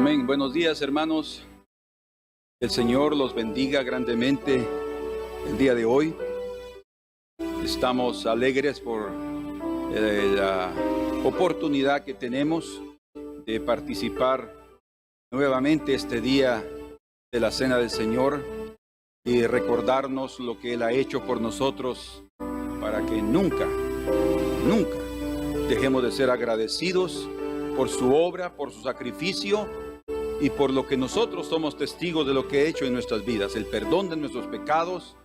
Amén. Buenos días, hermanos. El Señor los bendiga grandemente el día de hoy. Estamos alegres por la oportunidad que tenemos de participar nuevamente este día de la Cena del Señor y recordarnos lo que Él ha hecho por nosotros para que nunca dejemos de ser agradecidos por su obra, por su sacrificio y por lo que nosotros somos testigos de lo que ha hecho en nuestras vidas, el perdón de nuestros pecados,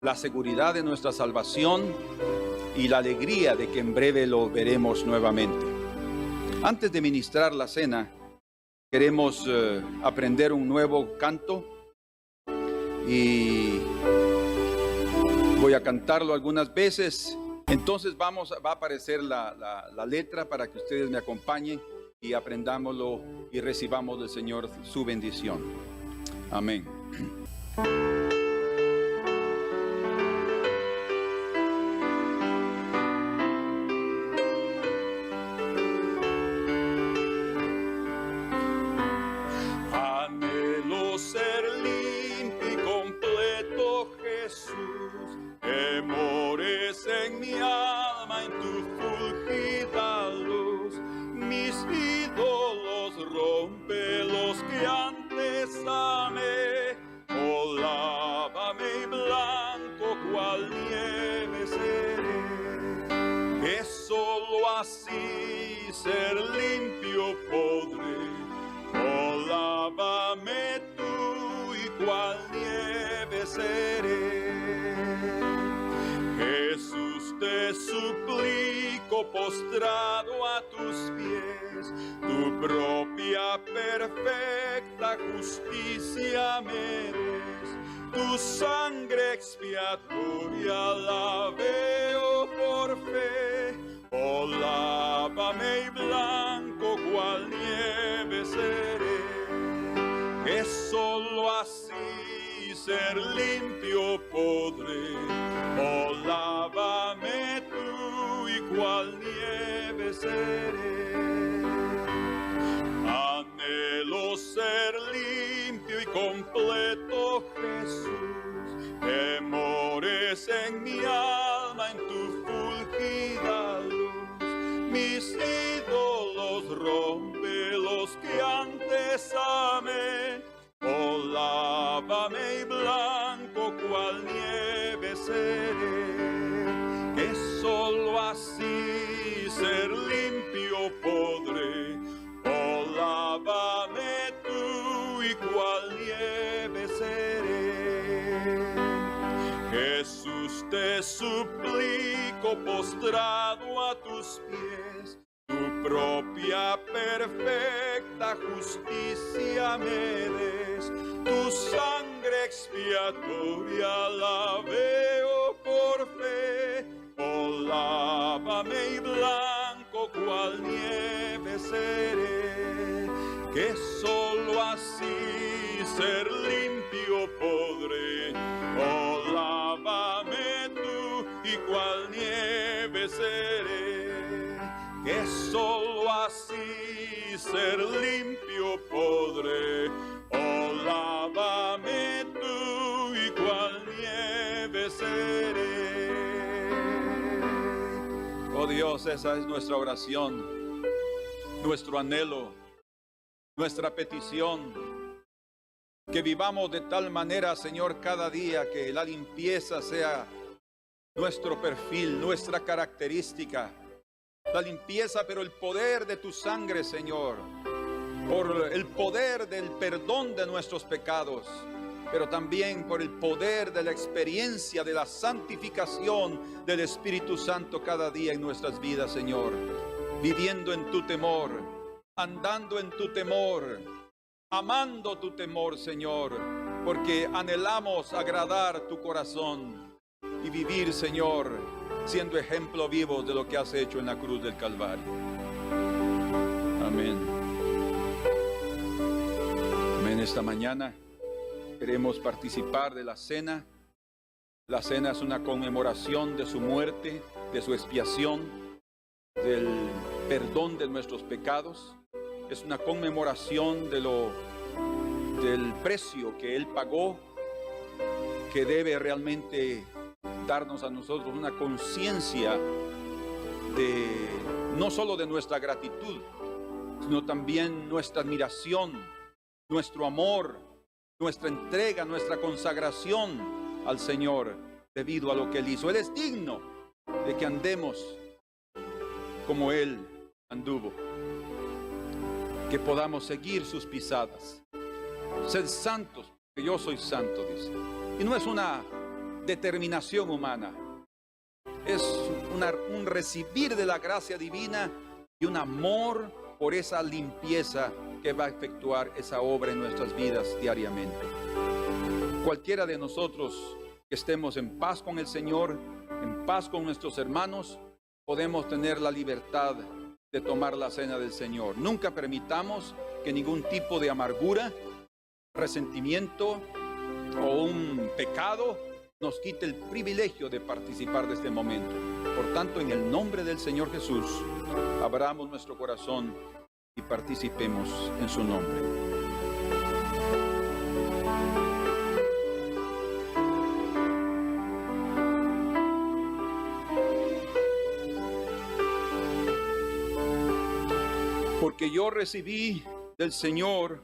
la seguridad de nuestra salvación y la alegría de que en breve lo veremos nuevamente. Antes de ministrar la cena, queremos aprender un nuevo canto y voy a cantarlo algunas veces. Entonces va a aparecer la letra para que ustedes me acompañen y aprendámoslo y recibamos del Señor su bendición. Amén. Anhelo ser limpio y completo, Jesús, que mores en mi alma en tu fulgida luz. Mis ídolos rompe los que antes amé. Oh, lávame blanco cual nieve seré, que solo así ser limpio podré. Oh, lávame tú y cual nieve seré. Jesús, te suplico postrado a tus pies, tu propia perfecta justicia me des. Tu sangre expiatoria la veo por fe. Oh, lávame blanco cual nieve seré, que solo así ser limpio podré. Oh, lávame tú y cual nieve seré. Anhelo ser limpio y completo, Jesús, que mores en mi alma en tu fulgida luz. Mis ídolos rompe los que antes amé. Oh, lávame blanco cual nieve seré, que solo así ser limpio podré. Oh, lávame tú y cual nieve seré. Jesús, te suplico postrado a tus pies, tu propia perfecta justicia me des. Tu sangre expiatoria la veo por fe. Oh, lávame blanco cual nieve seré, que solo así ser limpio podré. Oh, lávame tú y cual nieve seré, que solo así ser limpio podré. Oh, lávame tú y cual nieve seré. Oh Dios, esa es nuestra oración, nuestro anhelo, nuestra petición. Que vivamos de tal manera, Señor, cada día que la limpieza sea nuestro perfil, nuestra característica. La limpieza, pero el poder de tu sangre, Señor, por el poder del perdón de nuestros pecados, pero también por el poder de la experiencia de la santificación del Espíritu Santo cada día en nuestras vidas, Señor, viviendo en tu temor, andando en tu temor, amando tu temor, Señor, porque anhelamos agradar tu corazón y vivir, Señor, siendo ejemplo vivo de lo que has hecho en la cruz del Calvario. Amén. Amén. Esta mañana queremos participar de la cena. La cena es una conmemoración de su muerte, de su expiación, del perdón de nuestros pecados. es una conmemoración del precio que Él pagó, que debe realmente darnos a nosotros una conciencia no solo de nuestra gratitud, sino también nuestra admiración, nuestro amor, nuestra entrega, nuestra consagración al Señor debido a lo que Él hizo. Él es digno de que andemos como Él anduvo, que podamos seguir sus pisadas, ser santos, porque yo soy santo, dice. Y no es una determinación humana, es un recibir de la gracia divina y un amor por esa limpieza que va a efectuar esa obra en nuestras vidas diariamente. Cualquiera de nosotros que estemos en paz con el Señor, en paz con nuestros hermanos, podemos tener la libertad de tomar la cena del Señor. Nunca permitamos que ningún tipo de amargura, resentimiento o un pecado nos quite el privilegio de participar de este momento. Por tanto, en el nombre del Señor Jesús, abramos nuestro corazón y participemos en su nombre. Porque yo recibí del Señor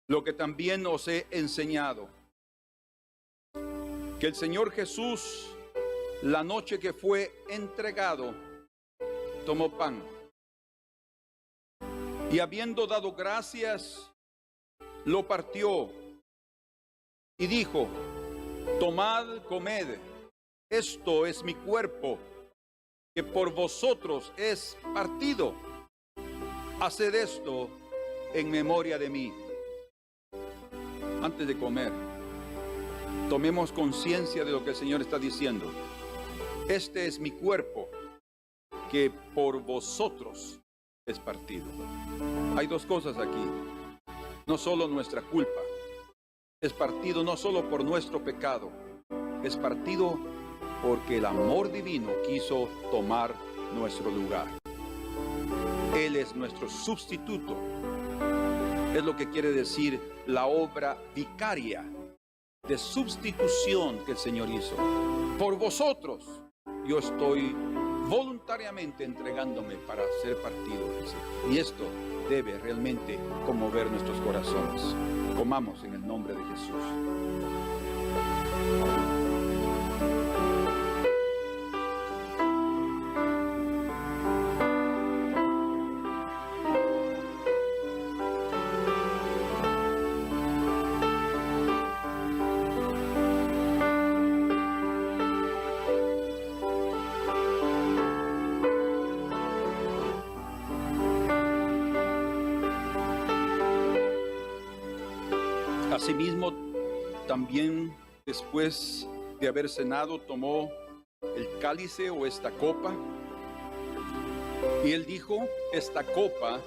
lo que también os he enseñado, que el Señor Jesús, la noche que fue entregado, tomó pan y habiendo dado gracias, lo partió y dijo: tomad, comed, esto es mi cuerpo, que por vosotros es partido. Haced esto en memoria de mí. Antes de comer, tomemos conciencia de lo que el Señor está diciendo. Este es mi cuerpo, que por vosotros es partido. Hay dos cosas aquí. No solo nuestra culpa, es partido no solo por nuestro pecado, es partido porque el amor divino quiso tomar nuestro lugar. Él es nuestro sustituto. Es lo que quiere decir la obra vicaria de sustitución que el Señor hizo. Por vosotros, yo estoy voluntariamente entregándome para ser partido. Y esto debe realmente conmover nuestros corazones. Comamos en el nombre de Jesús. Asimismo, también después de haber cenado, tomó el cálice o esta copa, y él dijo: esta copa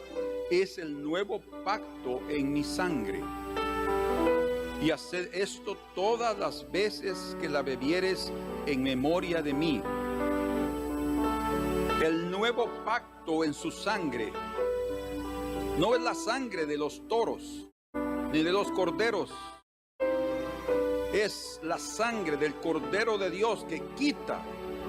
es el nuevo pacto en mi sangre, y haced esto todas las veces que la bebieres en memoria de mí. El nuevo pacto en su sangre no es la sangre de los toros ni de los corderos, es la sangre del Cordero de Dios que quita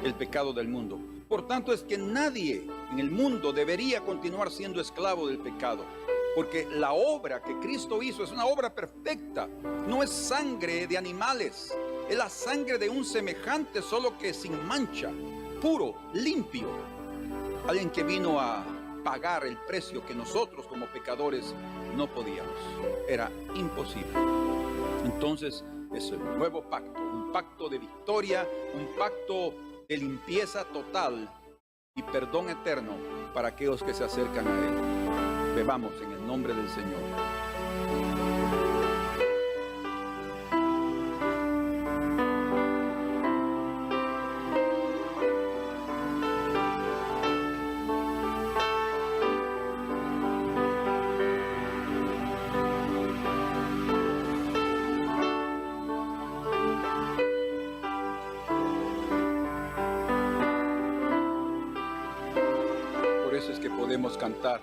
el pecado del mundo. Por tanto, es que nadie en el mundo debería continuar siendo esclavo del pecado, porque la obra que Cristo hizo es una obra perfecta. No es sangre de animales, es la sangre de un semejante, solo que sin mancha, puro, limpio. Alguien que vino a pagar el precio que nosotros como pecadores no podíamos. Era imposible. Entonces es el nuevo pacto, un pacto de victoria, un pacto de limpieza total y perdón eterno para aquellos que se acercan a Él. Bebamos en el nombre del Señor. Por eso es que podemos cantar: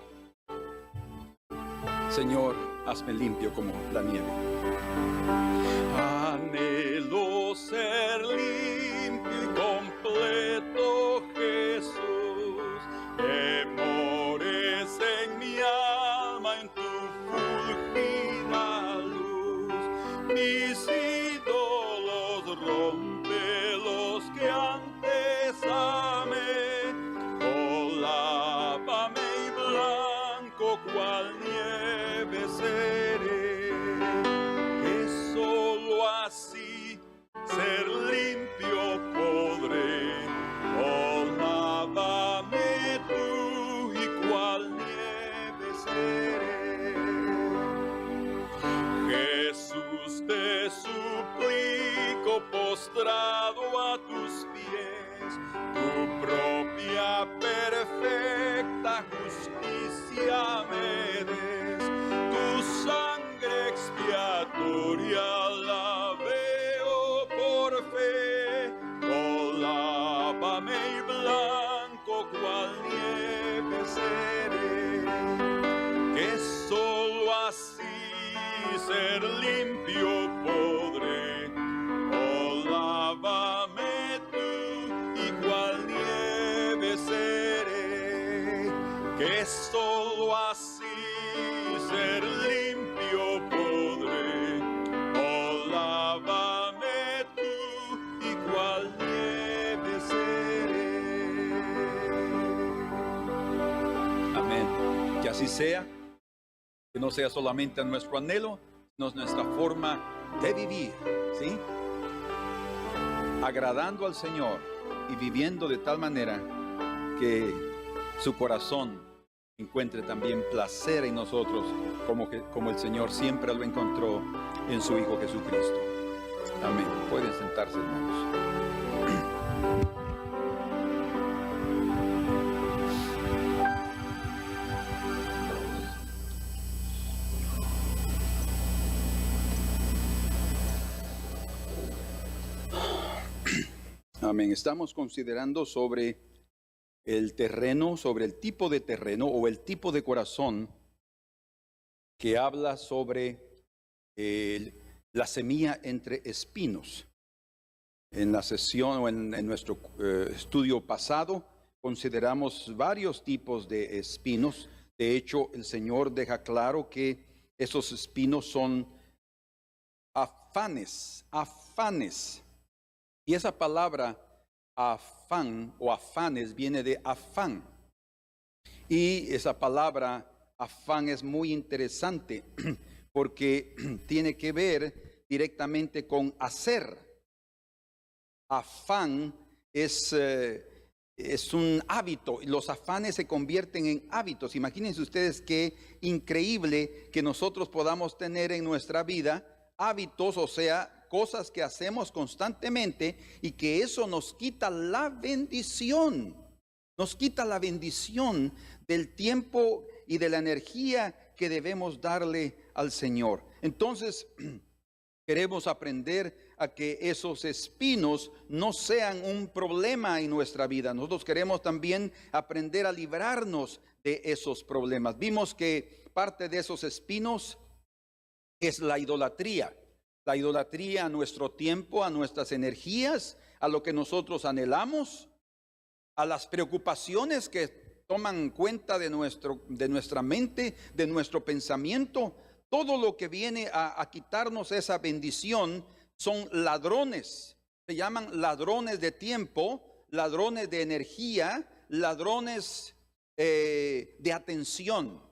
Señor, hazme limpio como la nieve. Anhelo ser limpio y completo, Jesús, que mores en mi alma en tu fulgida luz. Mis ídolos rompe, los que antes amé. Oh, lávame y blanco cual nieve seré, que solo así ser limpio podré. Oh, lávame tú y cual nieve seré. Jesús, te suplico postrado a tus pies, tu propia perfecta justicia me des. Tu sangre expiatoria la veo por fe. Oh, lávame y blanco cual nieve seré, que solo así ser limpio podré. Oh, lávame tú y cual nieve seré, que solo así ser limpio podré. Oh, lávame tú y cual nieve seré. Amén. Que así sea. Que no sea solamente nuestro anhelo, sino nuestra forma de vivir, ¿sí? Agradando al Señor y viviendo de tal manera que su corazón encuentre también placer en nosotros, como el Señor siempre lo encontró en su Hijo Jesucristo. Amén. Pueden sentarse, hermanos. Amén. Estamos considerando sobre el terreno, sobre el tipo de terreno o el tipo de corazón que habla sobre la semilla entre espinos. En la sesión o en nuestro estudio pasado consideramos varios tipos de espinos. De hecho, el Señor deja claro que esos espinos son afanes. Y esa palabra afán o afanes viene de afán. Y esa palabra afán es muy interesante porque tiene que ver directamente con hacer. Afán es un hábito. Los afanes se convierten en hábitos. Imagínense ustedes qué increíble que nosotros podamos tener en nuestra vida hábitos, o sea, cosas que hacemos constantemente, y que eso nos quita la bendición. Nos quita la bendición del tiempo y de la energía que debemos darle al Señor. Entonces, queremos aprender a que esos espinos no sean un problema en nuestra vida. Nosotros queremos también aprender a librarnos de esos problemas. Vimos que parte de esos espinos es la idolatría. La idolatría a nuestro tiempo, a nuestras energías, a lo que nosotros anhelamos, a las preocupaciones que toman cuenta de nuestra mente, de nuestro pensamiento. Todo lo que viene a quitarnos esa bendición son ladrones. Se llaman ladrones de tiempo, ladrones de energía, ladrones de atención.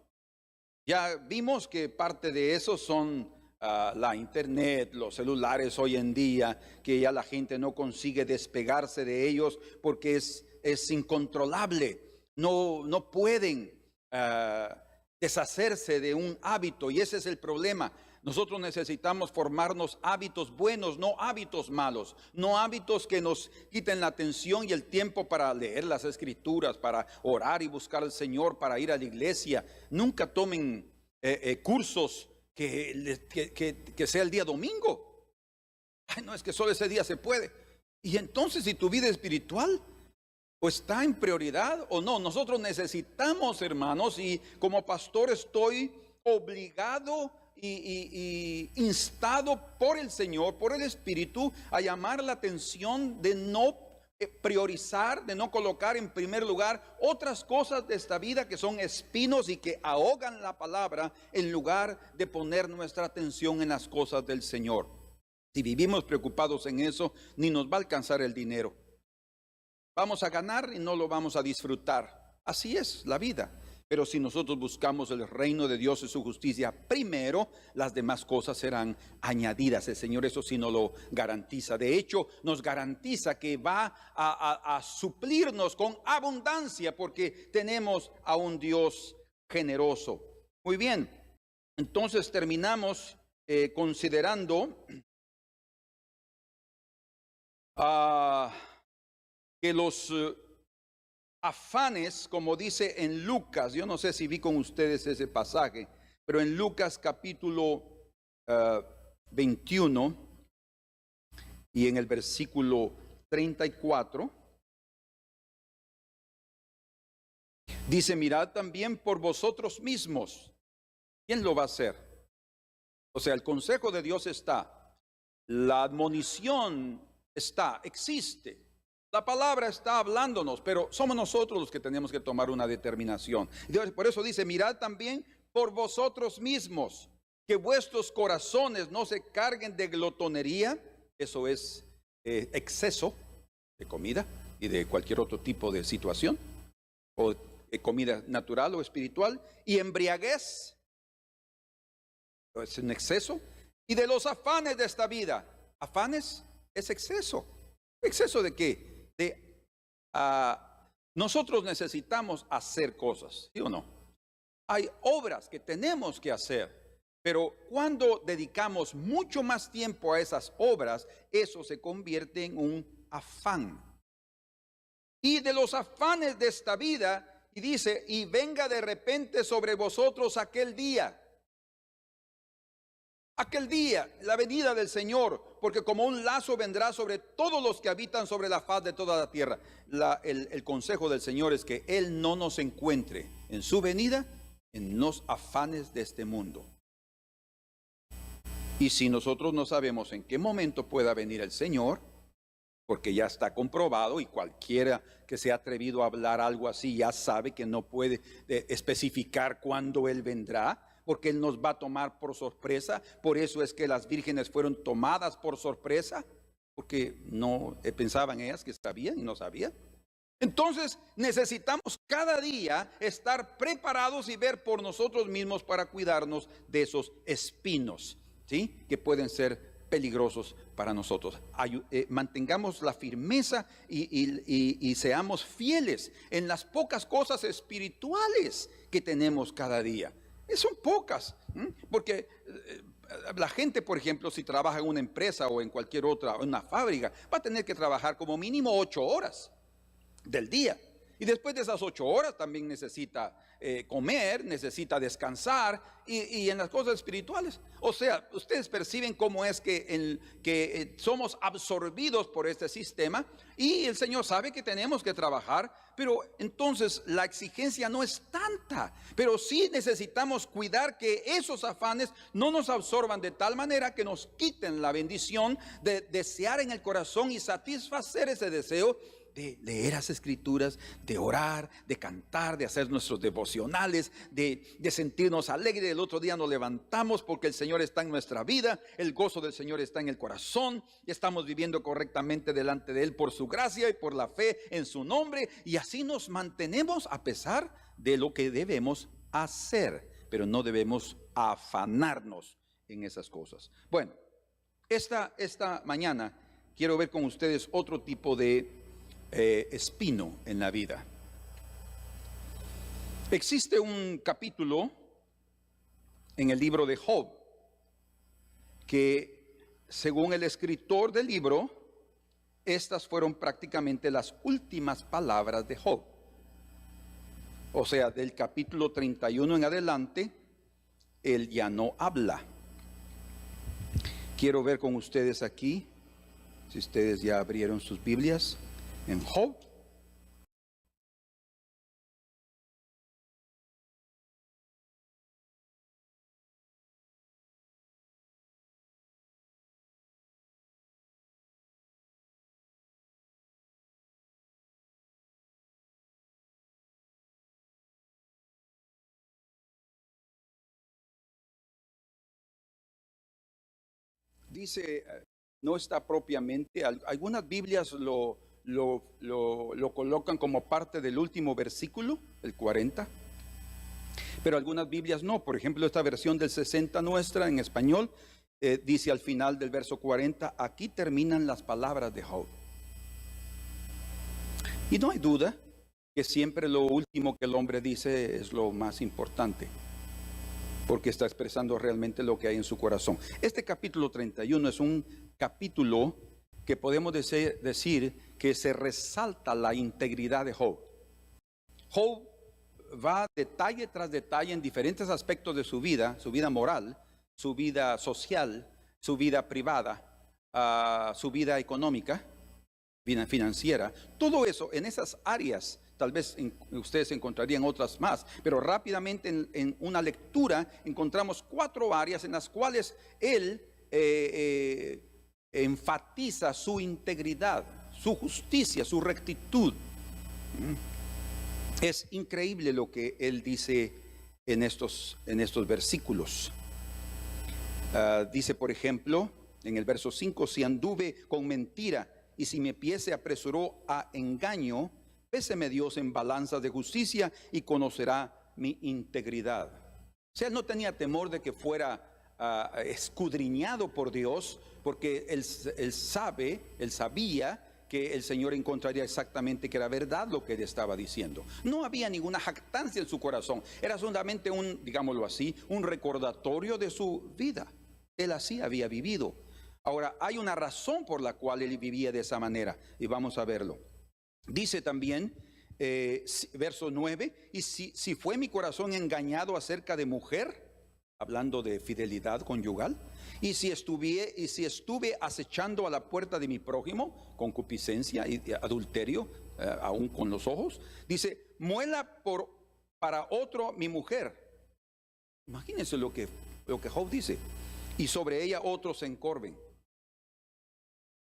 Ya vimos que parte de eso son la internet, los celulares hoy en día, que ya la gente no consigue despegarse de ellos porque es incontrolable. No pueden deshacerse de un hábito, y ese es el problema. Nosotros necesitamos formarnos hábitos buenos, no hábitos malos, no hábitos que nos quiten la atención y el tiempo para leer las escrituras, para orar y buscar al Señor, para ir a la iglesia. Nunca tomen cursos que sea el día domingo. Ay, no, es que solo ese día se puede. Y entonces, si tu vida espiritual pues está en prioridad o no. Nosotros necesitamos, hermanos, y como pastor estoy obligado y instado por el Señor, por el Espíritu, a llamar la atención de no priorizar, de no colocar en primer lugar otras cosas de esta vida que son espinos y que ahogan la palabra, en lugar de poner nuestra atención en las cosas del Señor. Si vivimos preocupados en eso, ni nos va a alcanzar el dinero. Vamos a ganar y no lo vamos a disfrutar. Así es la vida. Pero si nosotros buscamos el reino de Dios y su justicia primero, las demás cosas serán añadidas. El Señor eso sí nos lo garantiza. De hecho, nos garantiza que va a suplirnos con abundancia, porque tenemos a un Dios generoso. Muy bien, entonces terminamos considerando que los afanes, como dice en Lucas, yo no sé si vi con ustedes ese pasaje, pero en Lucas capítulo 21 y en el versículo 34, dice: mirad también por vosotros mismos. ¿Quién lo va a hacer? O sea, el consejo de Dios está, la admonición está, existe. La palabra está hablándonos, pero somos nosotros los que tenemos que tomar una determinación. Por eso dice: mirad también por vosotros mismos, que vuestros corazones no se carguen de glotonería, eso es exceso de comida y de cualquier otro tipo de situación, o comida natural o espiritual, y embriaguez, es un exceso, y de los afanes de esta vida. Afanes es exceso. ¿Exceso de qué? Nosotros necesitamos hacer cosas, ¿sí o no? Hay obras que tenemos que hacer, pero cuando dedicamos mucho más tiempo a esas obras, eso se convierte en un afán. Y de los afanes de esta vida, y dice: y venga de repente sobre vosotros aquel día, la venida del Señor, porque como un lazo vendrá sobre todos los que habitan sobre la faz de toda la tierra. El consejo del Señor es que Él no nos encuentre en su venida en los afanes de este mundo. Y si nosotros no sabemos en qué momento pueda venir el Señor, porque ya está comprobado, y cualquiera que se ha atrevido a hablar algo así ya sabe que no puede especificar cuándo Él vendrá, porque Él nos va a tomar por sorpresa. Por eso es que las vírgenes fueron tomadas por sorpresa, porque no pensaban ellas que sabían y no sabían. Entonces necesitamos cada día estar preparados y ver por nosotros mismos para cuidarnos de esos espinos, ¿sí?, que pueden ser peligrosos para nosotros. Mantengamos la firmeza y seamos fieles en las pocas cosas espirituales que tenemos cada día. Son pocas, porque la gente, por ejemplo, si trabaja en una empresa o en cualquier otra, en una fábrica, va a tener que trabajar como mínimo 8 horas del día. Y después de esas 8 horas también necesita comer, necesita descansar, y en las cosas espirituales. O sea, ustedes perciben cómo es que somos absorbidos por este sistema, y el Señor sabe que tenemos que trabajar, pero entonces la exigencia no es tanta. Pero sí necesitamos cuidar que esos afanes no nos absorban de tal manera que nos quiten la bendición de desear en el corazón y satisfacer ese deseo de leer las escrituras, de orar, de cantar, de hacer nuestros devocionales, de sentirnos alegres. El otro día nos levantamos porque el Señor está en nuestra vida, el gozo del Señor está en el corazón, y estamos viviendo correctamente delante de Él por su gracia y por la fe en su nombre, y así nos mantenemos a pesar de lo que debemos hacer, pero no debemos afanarnos en esas cosas. Bueno, esta mañana quiero ver con ustedes otro tipo de espino en la vida. Existe un capítulo en el libro de Job que, según el escritor del libro, estas fueron prácticamente las últimas palabras de Job. O sea, del capítulo 31 en adelante, él ya no habla. Quiero ver con ustedes aquí, si ustedes ya abrieron sus Biblias, en Job dice, no está propiamente, algunas Biblias lo colocan como parte del último versículo, el 40, pero algunas Biblias no. Por ejemplo, esta versión del 60 nuestra en español dice al final del verso 40, aquí terminan las palabras de Job. Y no hay duda que siempre lo último que el hombre dice es lo más importante, porque está expresando realmente lo que hay en su corazón. Este capítulo 31 es un capítulo que podemos decir que se resalta la integridad de Job. Job va detalle tras detalle en diferentes aspectos de su vida moral, su vida social, su vida privada, su vida económica, vida financiera. Todo eso, en esas áreas, tal vez ustedes encontrarían otras más, pero rápidamente en una lectura encontramos 4 áreas en las cuales él enfatiza su integridad, su justicia, su rectitud. Es increíble lo que él dice en estos versículos. Dice, por ejemplo, en el verso 5, si anduve con mentira y si mi pie se apresuró a engaño, péseme Dios en balanzas de justicia y conocerá mi integridad. O sea, él no tenía temor de que fuera escudriñado por Dios, porque él sabía que el Señor encontraría exactamente que era verdad lo que él estaba diciendo. No había ninguna jactancia en su corazón. Era solamente digámoslo así, un recordatorio de su vida. Él así había vivido. Ahora, hay una razón por la cual él vivía de esa manera, y vamos a verlo. Dice también, verso 9, y si fue mi corazón engañado acerca de mujer, hablando de fidelidad conyugal, y si estuve acechando a la puerta de mi prójimo, concupiscencia y adulterio, aún con los ojos, dice, muela para otro mi mujer. Imagínense lo que Job dice, y sobre ella otros se encorven.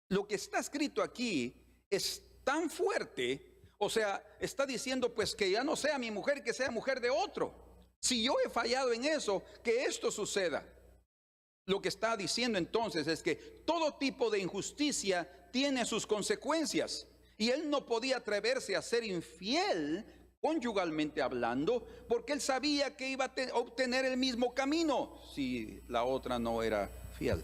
Lo que está escrito aquí es tan fuerte, o sea, está diciendo pues que ya no sea mi mujer, que sea mujer de otro. Si yo he fallado en eso, que esto suceda. Lo que está diciendo entonces es que todo tipo de injusticia tiene sus consecuencias, y él no podía atreverse a ser infiel conyugalmente hablando, porque él sabía que iba a obtener el mismo camino si la otra no era fiel.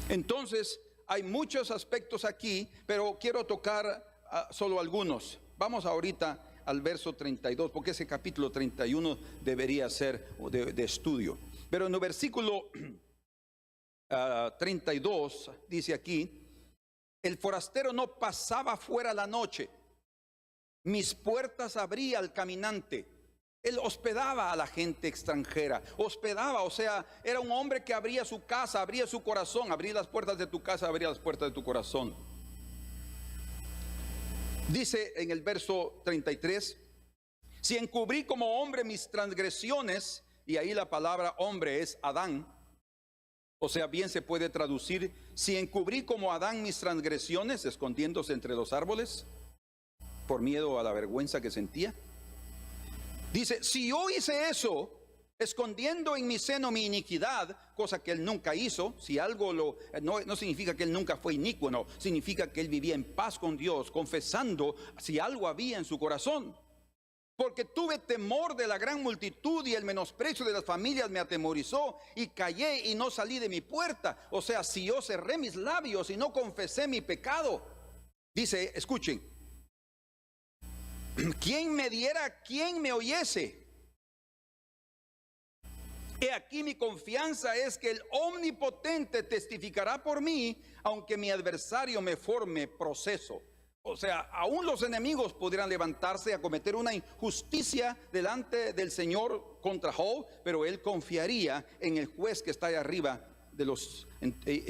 Entonces, hay muchos aspectos aquí, pero quiero tocar solo algunos. Vamos ahorita al verso 32, porque ese capítulo 31 debería ser de estudio. Pero en el versículo 32 dice aquí, el forastero no pasaba fuera la noche, mis puertas abría al caminante. Él hospedaba a la gente extranjera, o sea, era un hombre que abría su casa, abría su corazón, abría las puertas de tu casa, abría las puertas de tu corazón. Dice en el verso 33, si encubrí como hombre mis transgresiones, y ahí la palabra hombre es Adán, o sea, bien se puede traducir, si encubrí como Adán mis transgresiones, escondiéndose entre los árboles, por miedo a la vergüenza que sentía. Dice, si yo hice eso, escondiendo en mi seno mi iniquidad, cosa que él nunca hizo, si algo no significa que él nunca fue inicuo, no, significa que él vivía en paz con Dios, confesando si algo había en su corazón. Porque tuve temor de la gran multitud y el menosprecio de las familias me atemorizó, y callé y no salí de mi puerta. O sea, si yo cerré mis labios y no confesé mi pecado. Dice, escuchen, ¿quién me diera, quién me oyese? He aquí mi confianza es que el Omnipotente testificará por mí, aunque mi adversario me forme proceso. O sea, aún los enemigos podrían levantarse a cometer una injusticia delante del Señor contra Job, pero él confiaría en el juez que está ahí arriba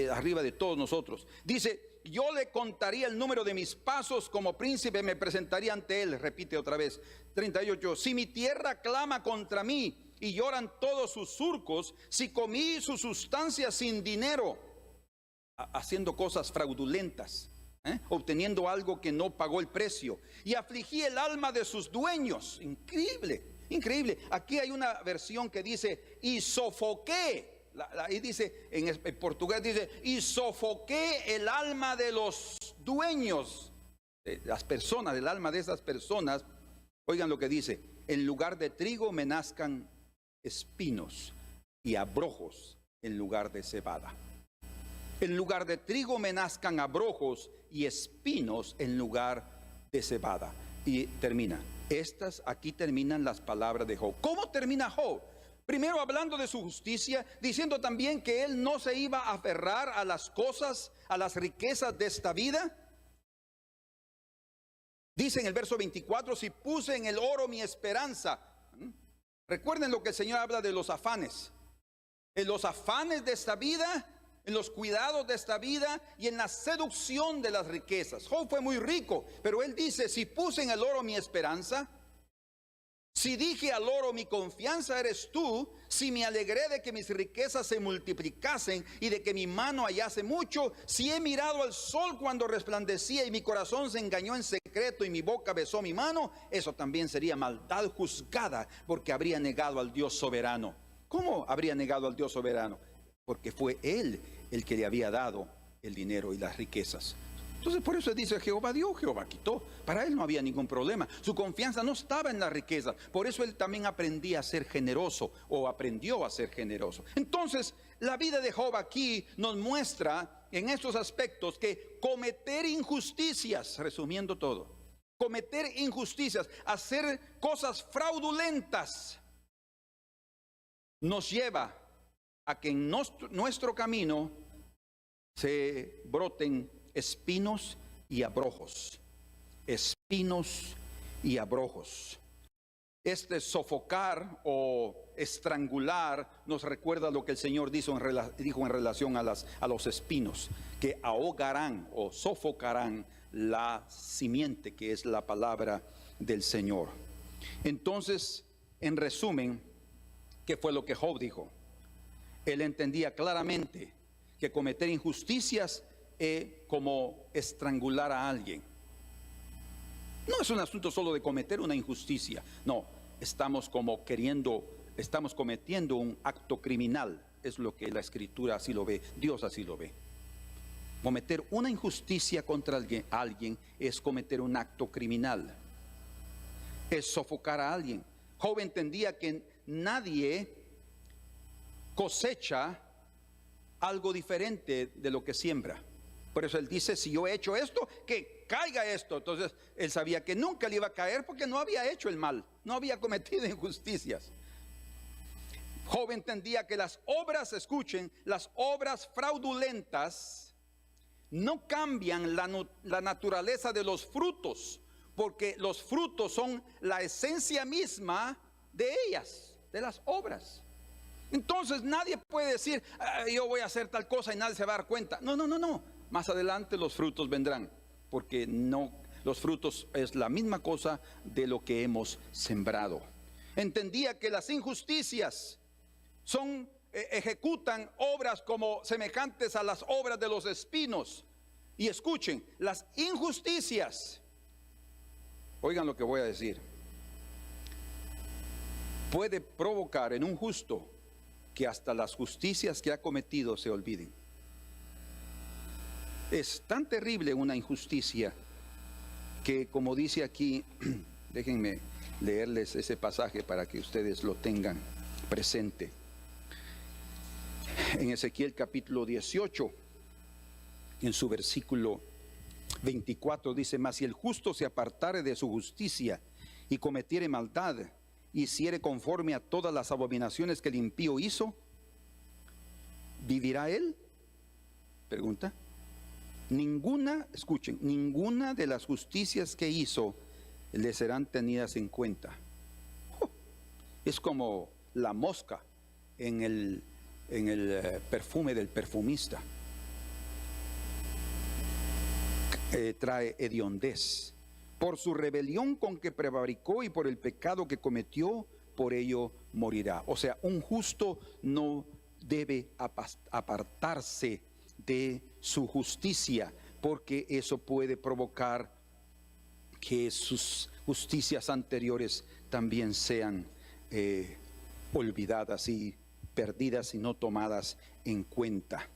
arriba de todos nosotros. Dice, yo le contaría el número de mis pasos, como príncipe me presentaría ante él. Repite otra vez, 38, si mi tierra clama contra mí y lloran todos sus surcos, si comí su sustancia sin dinero, haciendo cosas fraudulentas, obteniendo algo que no pagó el precio, y afligí el alma de sus dueños. Increíble, increíble. Aquí hay una versión que dice, y sofoqué Ahí dice, en portugués dice, y sofoqué el alma de los dueños, de las personas, del alma de esas personas. Oigan lo que dice, en lugar de trigo me nazcan espinos y abrojos en lugar de cebada. En lugar de trigo me nazcan abrojos y espinos en lugar de cebada. Y termina. Aquí terminan las palabras de Job. ¿Cómo termina Job? Primero hablando de su justicia, diciendo también que él no se iba a aferrar a las cosas, a las riquezas de esta vida. Dice en el verso 24, si puse en el oro mi esperanza. Recuerden lo que el Señor habla de los afanes. En los afanes de esta vida, en los cuidados de esta vida y en la seducción de las riquezas. Job fue muy rico, pero él dice, si puse en el oro mi esperanza, si dije al oro mi confianza eres tú, si me alegré de que mis riquezas se multiplicasen y de que mi mano hallase mucho, si he mirado al sol cuando resplandecía y mi corazón se engañó en secreto y mi boca besó mi mano, eso también sería maldad juzgada, porque habría negado al Dios soberano. ¿Cómo habría negado al Dios soberano? Porque fue Él el que le había dado el dinero y las riquezas. Entonces por eso dice, Jehová dio, Jehová quitó. Para él no había ningún problema. Su confianza no estaba en la riqueza. Por eso él también aprendía a ser generoso, o aprendió a ser generoso. Entonces la vida de Job aquí nos muestra en estos aspectos que cometer injusticias, resumiendo todo, cometer injusticias, hacer cosas fraudulentas, nos lleva a que en nuestro camino se broten espinos y abrojos. Espinos y abrojos. Este sofocar o estrangular nos recuerda lo que el Señor dijo en relación a los espinos, que ahogarán o sofocarán la simiente, que es la palabra del Señor. Entonces, en resumen, ¿qué fue lo que Job dijo? Él entendía claramente que cometer injusticias es como estrangular a alguien. No es un asunto solo de cometer una injusticia. No, estamos cometiendo un acto criminal. Es lo que la Escritura así lo ve, Dios así lo ve. Cometer una injusticia contra alguien es cometer un acto criminal. Es sofocar a alguien. Job entendía que nadie cosecha algo diferente de lo que siembra. Por eso él dice, si yo he hecho esto, que caiga esto. Entonces él sabía que nunca le iba a caer porque no había hecho el mal, no había cometido injusticias. Job entendía que las obras, escuchen, las obras fraudulentas no cambian la naturaleza de los frutos, porque los frutos son la esencia misma de ellas, de las obras. Entonces nadie puede decir, yo voy a hacer tal cosa y nadie se va a dar cuenta. No. Más adelante los frutos vendrán, porque los frutos es la misma cosa de lo que hemos sembrado. Entendía que las injusticias ejecutan obras como semejantes a las obras de los espinos. Y escuchen, las injusticias, oigan lo que voy a decir, puede provocar en un justo que hasta las justicias que ha cometido se olviden. Es tan terrible una injusticia que, como dice aquí, déjenme leerles ese pasaje para que ustedes lo tengan presente. En Ezequiel capítulo 18, en su versículo 24 dice, mas si el justo se apartare de su justicia y cometiere maldad, y hiciere conforme a todas las abominaciones que el impío hizo, ¿vivirá él? Pregunta. Escuchen, ninguna de las justicias que hizo le serán tenidas en cuenta. Es como la mosca en el perfume del perfumista. Trae hediondez. Por su rebelión con que prevaricó y por el pecado que cometió, por ello morirá. O sea, un justo no debe apartarse de su justicia, porque eso puede provocar que sus justicias anteriores también sean olvidadas y perdidas y no tomadas en cuenta.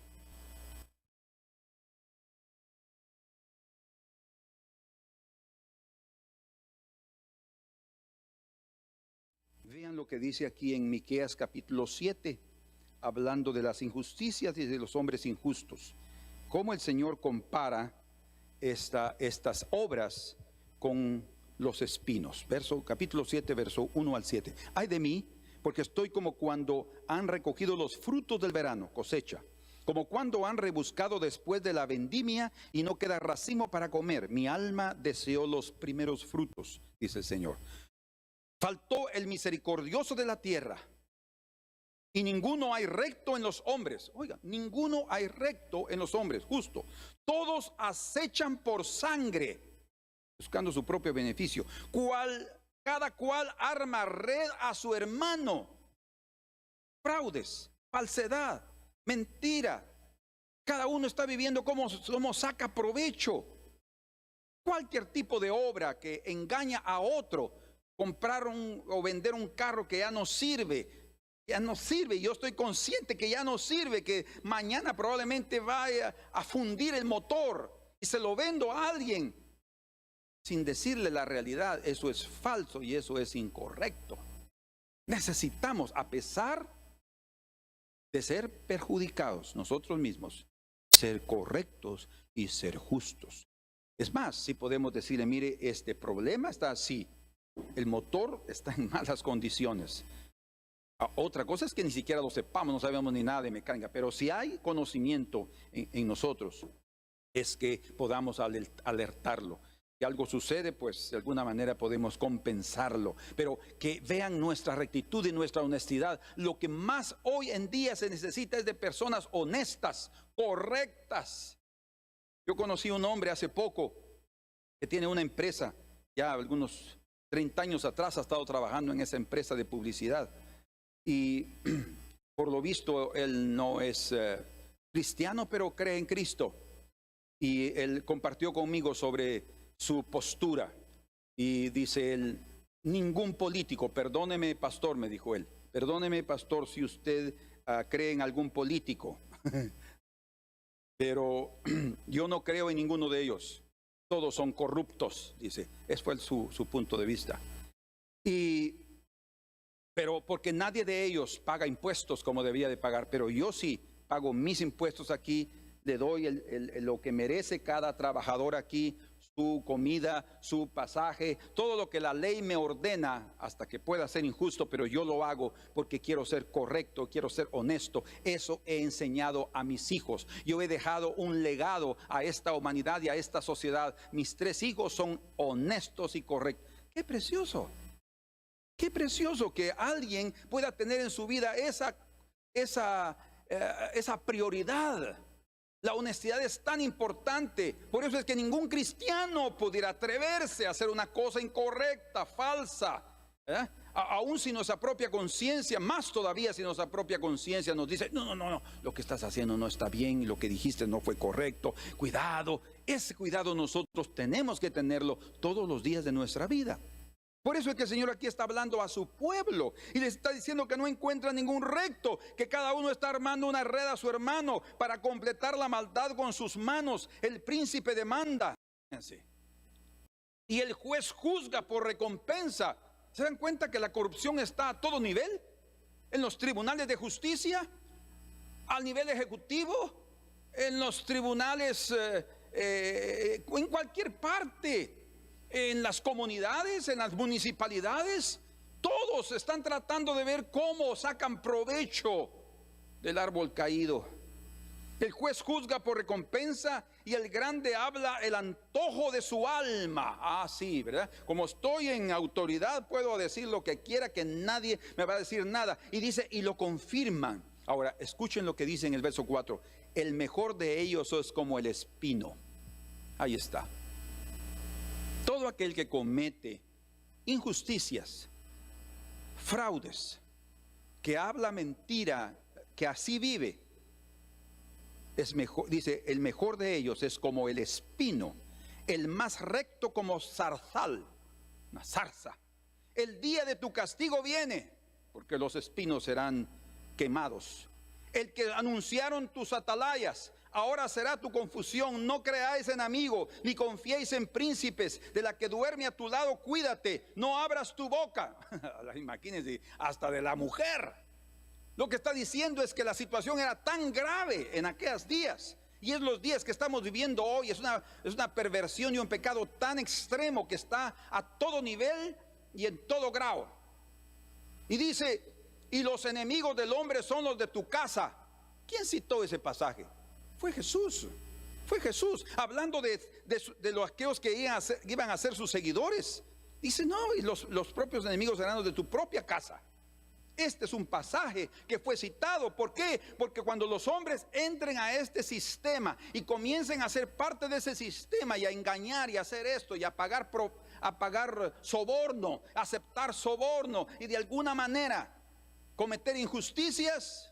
Vean lo que dice aquí en Miqueas capítulo 7, hablando de las injusticias y de los hombres injustos. Cómo el Señor compara estas obras con los espinos. Capítulo 7, verso 1 al 7. Ay de mí, porque estoy como cuando han recogido los frutos del verano, cosecha. Como cuando han rebuscado después de la vendimia y no queda racimo para comer. Mi alma deseó los primeros frutos, dice el Señor. Faltó el misericordioso de la tierra, y ninguno hay recto en los hombres. Oiga, ninguno hay recto en los hombres, justo. Todos acechan por sangre, buscando su propio beneficio. Cada cual arma red a su hermano. Fraudes, falsedad, mentira. Cada uno está viviendo como saca provecho. Cualquier tipo de obra que engaña a otro. Comprar o vender un carro que ya no sirve. Yo estoy consciente que ya no sirve, que mañana probablemente vaya a fundir el motor y se lo vendo a alguien sin decirle la realidad. Eso es falso y eso es incorrecto. Necesitamos, a pesar de ser perjudicados nosotros mismos, ser correctos y ser justos. Es más, si podemos decirle, mire, este problema está así, el motor está en malas condiciones. Otra cosa es que ni siquiera lo sepamos, no sabemos ni nada de mecánica, pero si hay conocimiento en nosotros, es que podamos alertarlo. Si algo sucede, pues de alguna manera podemos compensarlo. Pero que vean nuestra rectitud y nuestra honestidad. Lo que más hoy en día se necesita es de personas honestas, correctas. Yo conocí un hombre hace poco que tiene una empresa, ya algunos 30 años atrás ha estado trabajando en esa empresa de publicidad. Y por lo visto él no es cristiano, pero cree en Cristo. Y él compartió conmigo sobre su postura. Y dice él, ningún político, perdóneme pastor, me dijo él, perdóneme pastor si usted cree en algún político. Pero yo no creo en ninguno de ellos. Todos son corruptos, dice. Ese fue su punto de vista. Pero porque nadie de ellos paga impuestos como debía de pagar, pero yo sí pago mis impuestos aquí, le doy lo que merece cada trabajador aquí, su comida, su pasaje, todo lo que la ley me ordena, hasta que pueda ser injusto, pero yo lo hago porque quiero ser correcto, quiero ser honesto. Eso he enseñado a mis hijos. Yo he dejado un legado a esta humanidad y a esta sociedad. Mis 3 hijos son honestos y correctos. ¡Qué precioso! ¡Qué precioso que alguien pueda tener en su vida esa prioridad! La honestidad es tan importante. Por eso es que ningún cristiano pudiera atreverse a hacer una cosa incorrecta, falsa. Aún si nuestra propia conciencia, más todavía si nuestra propia conciencia nos dice, no, lo que estás haciendo no está bien, lo que dijiste no fue correcto. Cuidado, ese cuidado nosotros tenemos que tenerlo todos los días de nuestra vida. Por eso es que el Señor aquí está hablando a su pueblo y les está diciendo que no encuentra ningún recto, que cada uno está armando una red a su hermano para completar la maldad con sus manos. El príncipe demanda y el juez juzga por recompensa. ¿Se dan cuenta que la corrupción está a todo nivel? En los tribunales de justicia, al nivel ejecutivo, en los tribunales, en cualquier parte. En las comunidades, en las municipalidades, todos están tratando de ver cómo sacan provecho del árbol caído. El juez juzga por recompensa y el grande habla el antojo de su alma. Ah, sí, ¿verdad? Como estoy en autoridad, puedo decir lo que quiera, que nadie me va a decir nada. Y dice, y lo confirman. Ahora, escuchen lo que dice en el verso 4. El mejor de ellos es como el espino. Ahí está. Todo aquel que comete injusticias, fraudes, que habla mentira, que así vive, es mejor, dice, el mejor de ellos es como el espino, el más recto como zarzal, una zarza. El día de tu castigo viene, porque los espinos serán quemados. El que anunciaron tus atalayas, ahora será tu confusión. No creáis en amigo, ni confiéis en príncipes. De la que duerme a tu lado, cuídate. No abras tu boca. Imagínense, hasta de la mujer. Lo que está diciendo es que la situación era tan grave en aquellos días. Y es los días que estamos viviendo hoy. Es una perversión y un pecado tan extremo que está a todo nivel y en todo grado. Y dice, y los enemigos del hombre son los de tu casa. ¿Quién citó ese pasaje? Fue Jesús. Fue Jesús hablando de aquellos que iban a ser sus seguidores. Dice, no, y los propios enemigos serán los de tu propia casa. Este es un pasaje que fue citado. ¿Por qué? Porque cuando los hombres entren a este sistema y comiencen a ser parte de ese sistema y a engañar y a hacer esto y a pagar soborno, aceptar soborno y de alguna manera cometer injusticias,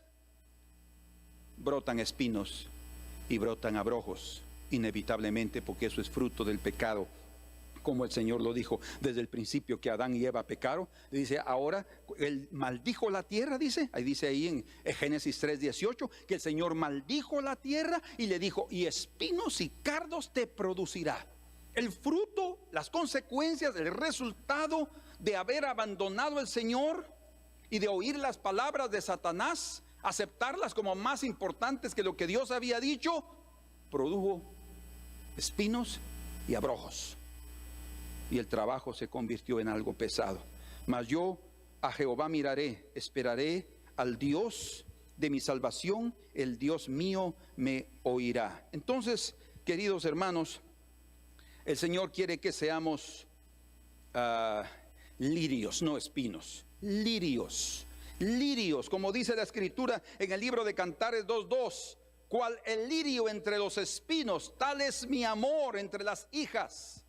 brotan espinos y brotan abrojos inevitablemente, porque eso es fruto del pecado. Como el Señor lo dijo desde el principio que Adán y Eva pecaron. Dice, ahora él maldijo la tierra, dice ahí en Génesis 3:18, que el Señor maldijo la tierra y le dijo, y espinos y cardos te producirá. El fruto, las consecuencias, el resultado de haber abandonado al Señor y de oír las palabras de Satanás, aceptarlas como más importantes que lo que Dios había dicho, produjo espinos y abrojos. Y el trabajo se convirtió en algo pesado. Mas yo a Jehová miraré, esperaré al Dios de mi salvación, el Dios mío me oirá. Entonces, queridos hermanos, el Señor quiere que seamos lirios, no espinos. Lirios, como dice la Escritura en el libro de Cantares 2:2, cual el lirio entre los espinos, tal es mi amor entre las hijas.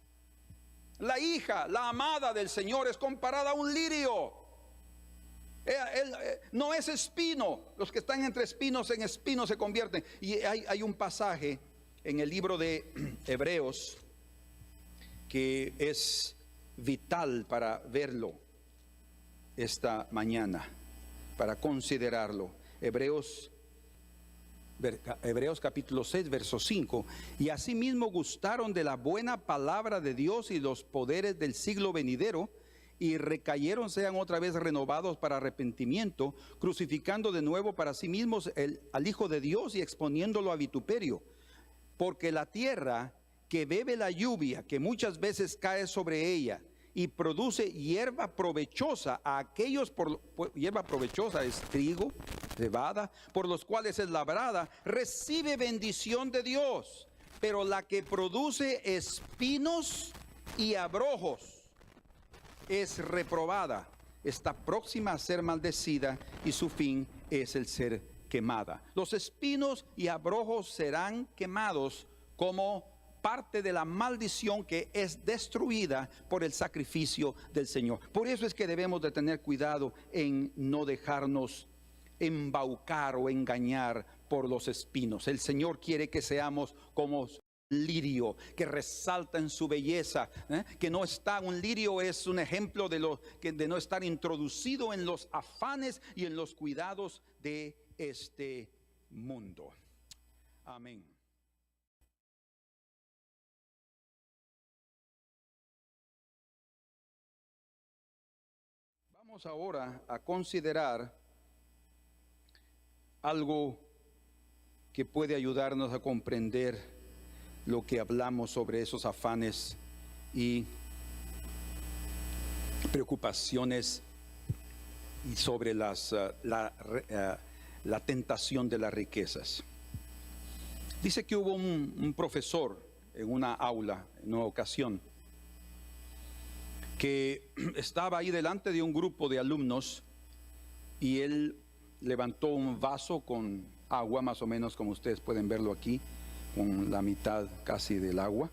La hija, la amada del Señor, es comparada a un lirio. Él no es espino. Los que están entre espinos en espinos se convierten. Y hay un pasaje en el libro de Hebreos que es vital para verlo esta mañana, para considerarlo. Hebreos capítulo 6, verso 5. Y asimismo gustaron de la buena palabra de Dios y los poderes del siglo venidero, y recayeron, sean otra vez renovados para arrepentimiento, crucificando de nuevo para sí mismos al Hijo de Dios y exponiéndolo a vituperio. Porque la tierra que bebe la lluvia, que muchas veces cae sobre ella, y produce hierba provechosa a aquellos, hierba provechosa es trigo, cebada, por los cuales es labrada, recibe bendición de Dios. Pero la que produce espinos y abrojos es reprobada, está próxima a ser maldecida, y su fin es el ser quemada. Los espinos y abrojos serán quemados como parte de la maldición que es destruida por el sacrificio del Señor. Por eso es que debemos de tener cuidado en no dejarnos embaucar o engañar por los espinos. El Señor quiere que seamos como lirio, que resalta en su belleza, que no está, un lirio es un ejemplo de no estar introducido en los afanes y en los cuidados de este mundo. Amén. Vamos ahora a considerar algo que puede ayudarnos a comprender lo que hablamos sobre esos afanes y preocupaciones y sobre la tentación de las riquezas. Dice que hubo un profesor en una aula, en una ocasión, que estaba ahí delante de un grupo de alumnos, y él levantó un vaso con agua, más o menos como ustedes pueden verlo aquí, con la mitad casi del agua,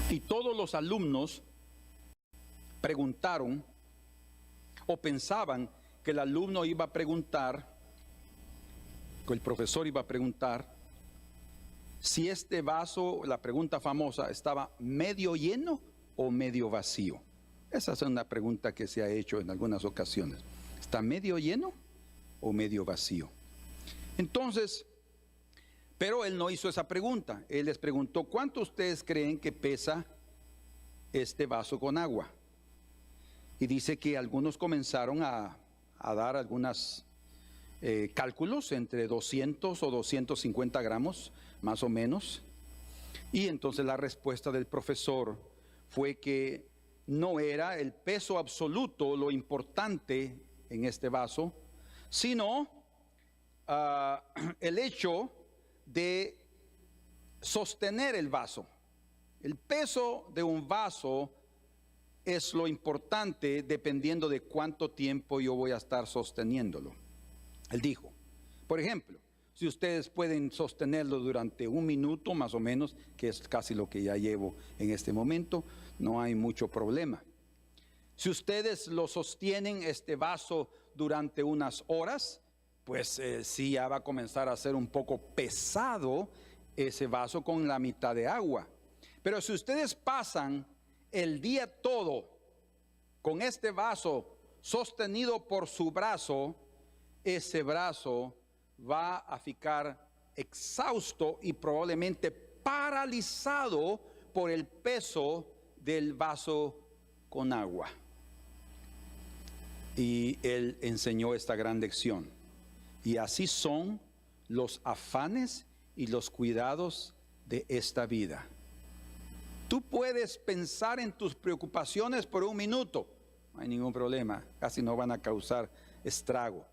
y todos los alumnos preguntaron o pensaban que el alumno iba a preguntar, que el profesor iba a preguntar si este vaso, la pregunta famosa, estaba medio lleno o medio vacío. Esa es una pregunta que se ha hecho en algunas ocasiones. ¿Está medio lleno o medio vacío? Entonces, pero él no hizo esa pregunta. Él les preguntó, ¿cuánto ustedes creen que pesa este vaso con agua? Y dice que algunos comenzaron a dar algunos cálculos entre 200 o 250 gramos, más o menos. Y entonces la respuesta del profesor fue que no era el peso absoluto lo importante en este vaso, sino el hecho de sostener el vaso. El peso de un vaso es lo importante dependiendo de cuánto tiempo yo voy a estar sosteniéndolo. Él dijo, por ejemplo, si ustedes pueden sostenerlo durante 1 minuto más o menos, que es casi lo que ya llevo en este momento, no hay mucho problema. Si ustedes lo sostienen este vaso durante unas horas, pues sí ya va a comenzar a ser un poco pesado ese vaso con la mitad de agua. Pero si ustedes pasan el día todo con este vaso sostenido por su brazo, ese brazo va a ficar exhausto y probablemente paralizado por el peso del vaso con agua. Y él enseñó esta gran lección. Y así son los afanes y los cuidados de esta vida. Tú puedes pensar en tus preocupaciones por 1 minuto, no hay ningún problema, casi no van a causar estrago.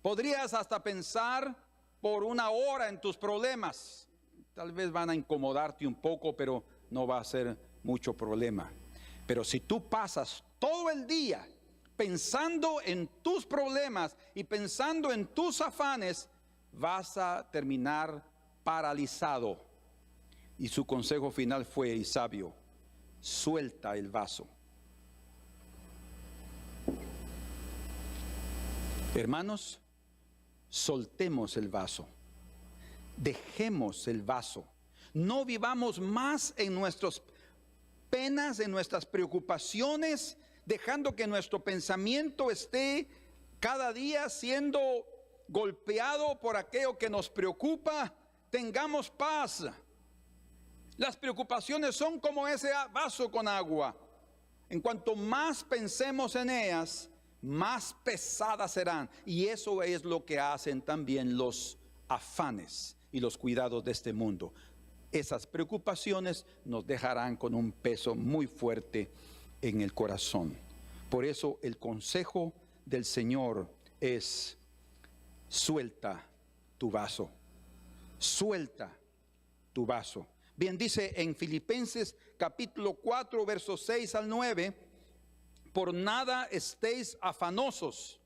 Podrías hasta pensar por 1 hora en tus problemas, tal vez van a incomodarte un poco, pero no va a ser mucho problema. Pero si tú pasas todo el día pensando en tus problemas y pensando en tus afanes, vas a terminar paralizado. Y su consejo final fue, y sabio, suelta el vaso. Hermanos, soltemos el vaso. Dejemos el vaso. No vivamos más en nuestras penas, en nuestras preocupaciones, dejando que nuestro pensamiento esté cada día siendo golpeado por aquello que nos preocupa. Tengamos paz. Las preocupaciones son como ese vaso con agua. En cuanto más pensemos en ellas, más pesadas serán. Y eso es lo que hacen también los afanes y los cuidados de este mundo. Esas preocupaciones nos dejarán con un peso muy fuerte en el corazón. Por eso el consejo del Señor es: suelta tu vaso. Suelta tu vaso. Bien, dice en Filipenses capítulo 4, versos 6 al 9, por nada estéis afanosos,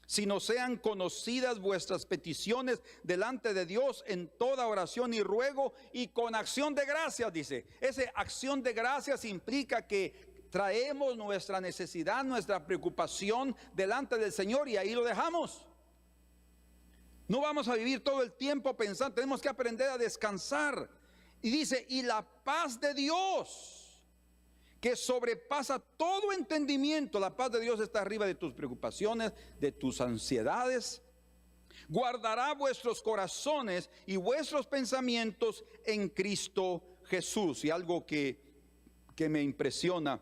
sino sean conocidas vuestras peticiones delante de Dios en toda oración y ruego y con acción de gracias, dice. Esa acción de gracias implica que traemos nuestra necesidad, nuestra preocupación delante del Señor y ahí lo dejamos. No vamos a vivir todo el tiempo pensando, tenemos que aprender a descansar. Y dice, y la paz de Dios, que sobrepasa todo entendimiento, la paz de Dios está arriba de tus preocupaciones, de tus ansiedades, guardará vuestros corazones y vuestros pensamientos en Cristo Jesús. Y algo que me impresiona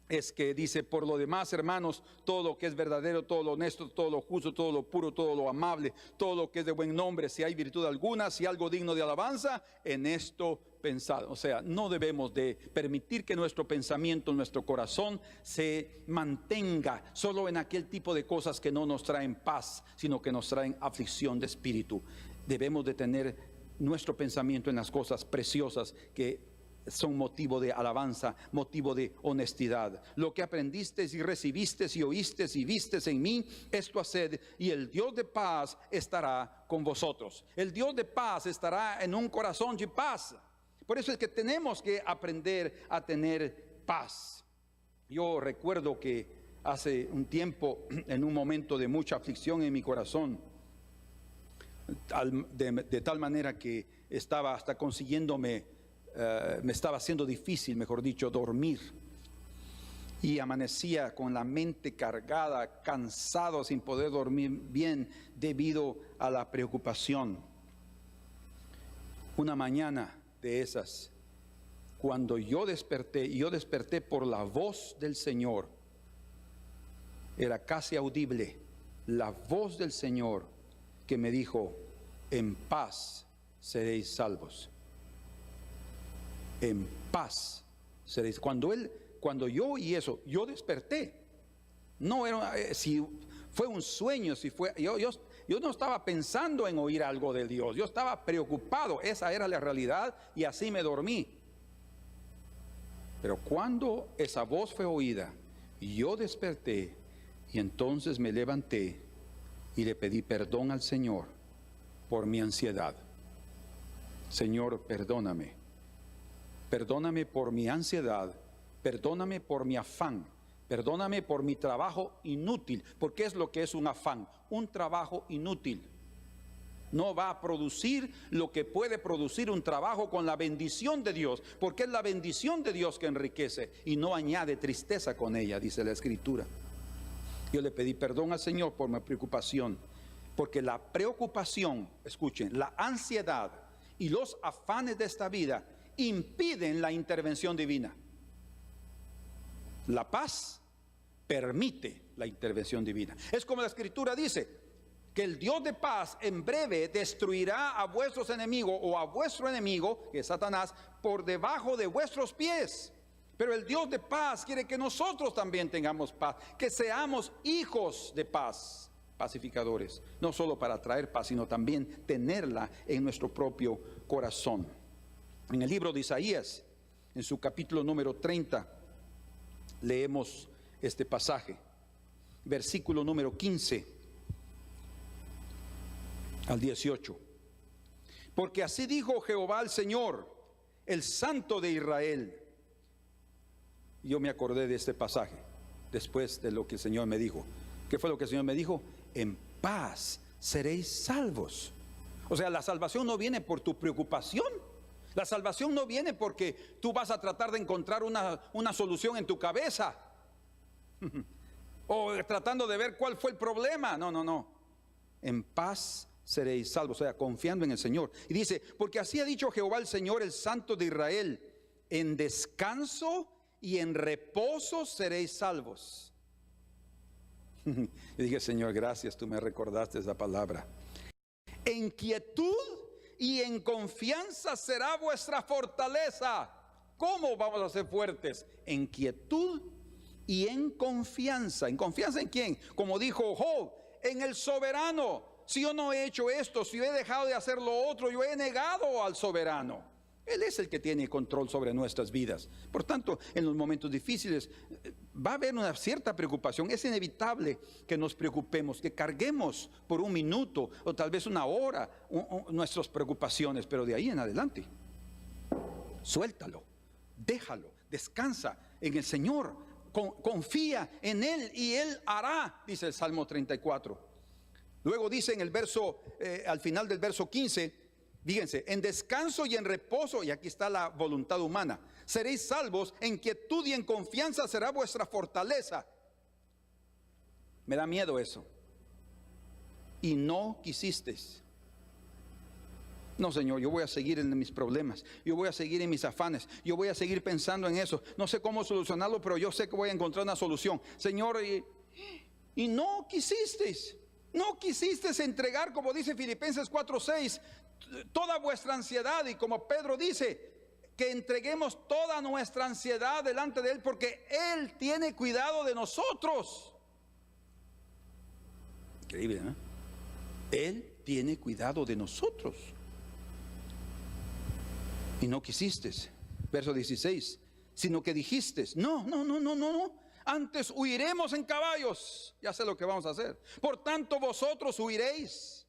es que dice, por lo demás, hermanos, todo lo que es verdadero, todo lo honesto, todo lo justo, todo lo puro, todo lo amable, todo lo que es de buen nombre, si hay virtud alguna, si algo digno de alabanza, en esto pensad. O sea, no debemos de permitir que nuestro pensamiento, nuestro corazón se mantenga solo en aquel tipo de cosas que no nos traen paz, sino que nos traen aflicción de espíritu. Debemos de tener nuestro pensamiento en las cosas preciosas que son motivo de alabanza, motivo de honestidad. Lo que aprendisteis y recibisteis y oísteis y visteis en mí, esto haced, y el Dios de paz estará con vosotros. El Dios de paz estará en un corazón de paz. Por eso es que tenemos que aprender a tener paz. Yo recuerdo que hace un tiempo, en un momento de mucha aflicción en mi corazón, de tal manera que estaba hasta consiguiéndome, me estaba haciendo difícil, mejor dicho, dormir. y amanecía con la mente cargada, cansado, sin poder dormir bien debido a la preocupación. Una mañana de esas, cuando yo desperté por la voz del Señor, era casi audible la voz del Señor que me dijo: en paz seréis salvos. En paz seréis. Cuando yo oí eso, yo desperté. No era si fue un sueño, si fue yo no estaba pensando en oír algo de Dios. Yo estaba preocupado. Esa era la realidad y así me dormí. Pero cuando esa voz fue oída, yo desperté y entonces me levanté y le pedí perdón al Señor por mi ansiedad. Señor, perdóname. Perdóname por mi ansiedad. Perdóname por mi afán. Perdóname por mi trabajo inútil. Porque es lo que es un afán, un trabajo inútil. No va a producir lo que puede producir un trabajo con la bendición de Dios, porque es la bendición de Dios que enriquece y no añade tristeza con ella, dice la Escritura. Yo le pedí perdón al Señor por mi preocupación, porque la preocupación, escuchen, la ansiedad y los afanes de esta vida impiden la intervención divina. La paz permite la intervención divina. Es como la Escritura dice, que el Dios de paz en breve destruirá a vuestros enemigos o a vuestro enemigo, que es Satanás, por debajo de vuestros pies. Pero el Dios de paz quiere que nosotros también tengamos paz, que seamos hijos de paz, pacificadores, no solo para traer paz, sino también tenerla en nuestro propio corazón. En el libro de Isaías, en su capítulo número 30, leemos este pasaje, versículo número 15 al 18. Porque así dijo Jehová el Señor, el Santo de Israel. Yo me acordé de este pasaje después de lo que el Señor me dijo. ¿Qué fue lo que el Señor me dijo? En paz seréis salvos. O sea, la salvación no viene por tu preocupación. La salvación no viene porque tú vas a tratar de encontrar una solución en tu cabeza o tratando de ver cuál fue el problema. No. En paz seréis salvos, o sea, confiando en el Señor. Y dice, porque así ha dicho Jehová el Señor, el Santo de Israel, en descanso y en reposo seréis salvos. Y dije, Señor, gracias, tú me recordaste esa palabra. En quietud y en confianza será vuestra fortaleza. ¿Cómo vamos a ser fuertes? En quietud y en confianza. ¿En confianza en quién? Como dijo Job, en el soberano. Si yo no he hecho esto, si yo he dejado de hacer lo otro, yo he negado al soberano. Él es el que tiene control sobre nuestras vidas. Por tanto, en los momentos difíciles va a haber una cierta preocupación. Es inevitable que nos preocupemos, que carguemos por un minuto o tal vez una hora nuestras preocupaciones, pero de ahí en adelante, suéltalo, déjalo, descansa en el Señor, confía en Él y Él hará, dice el Salmo 34. Luego dice en el verso, al final del verso 15, fíjense, en descanso y en reposo, y aquí está la voluntad humana, seréis salvos, en quietud y en confianza será vuestra fortaleza. Me da miedo eso. Y no quisisteis. No, Señor, yo voy a seguir en mis problemas, yo voy a seguir en mis afanes, yo voy a seguir pensando en eso. No sé cómo solucionarlo, pero yo sé que voy a encontrar una solución. Señor, y no quisisteis. No quisiste entregar, como dice Filipenses 4:6, toda vuestra ansiedad, y como Pedro dice, que entreguemos toda nuestra ansiedad delante de Él, porque Él tiene cuidado de nosotros. Increíble, ¿no? Él tiene cuidado de nosotros. Y no quisiste, verso 16, sino que dijiste, no. Antes huiremos en caballos. Ya sé lo que vamos a hacer. Por tanto vosotros huiréis.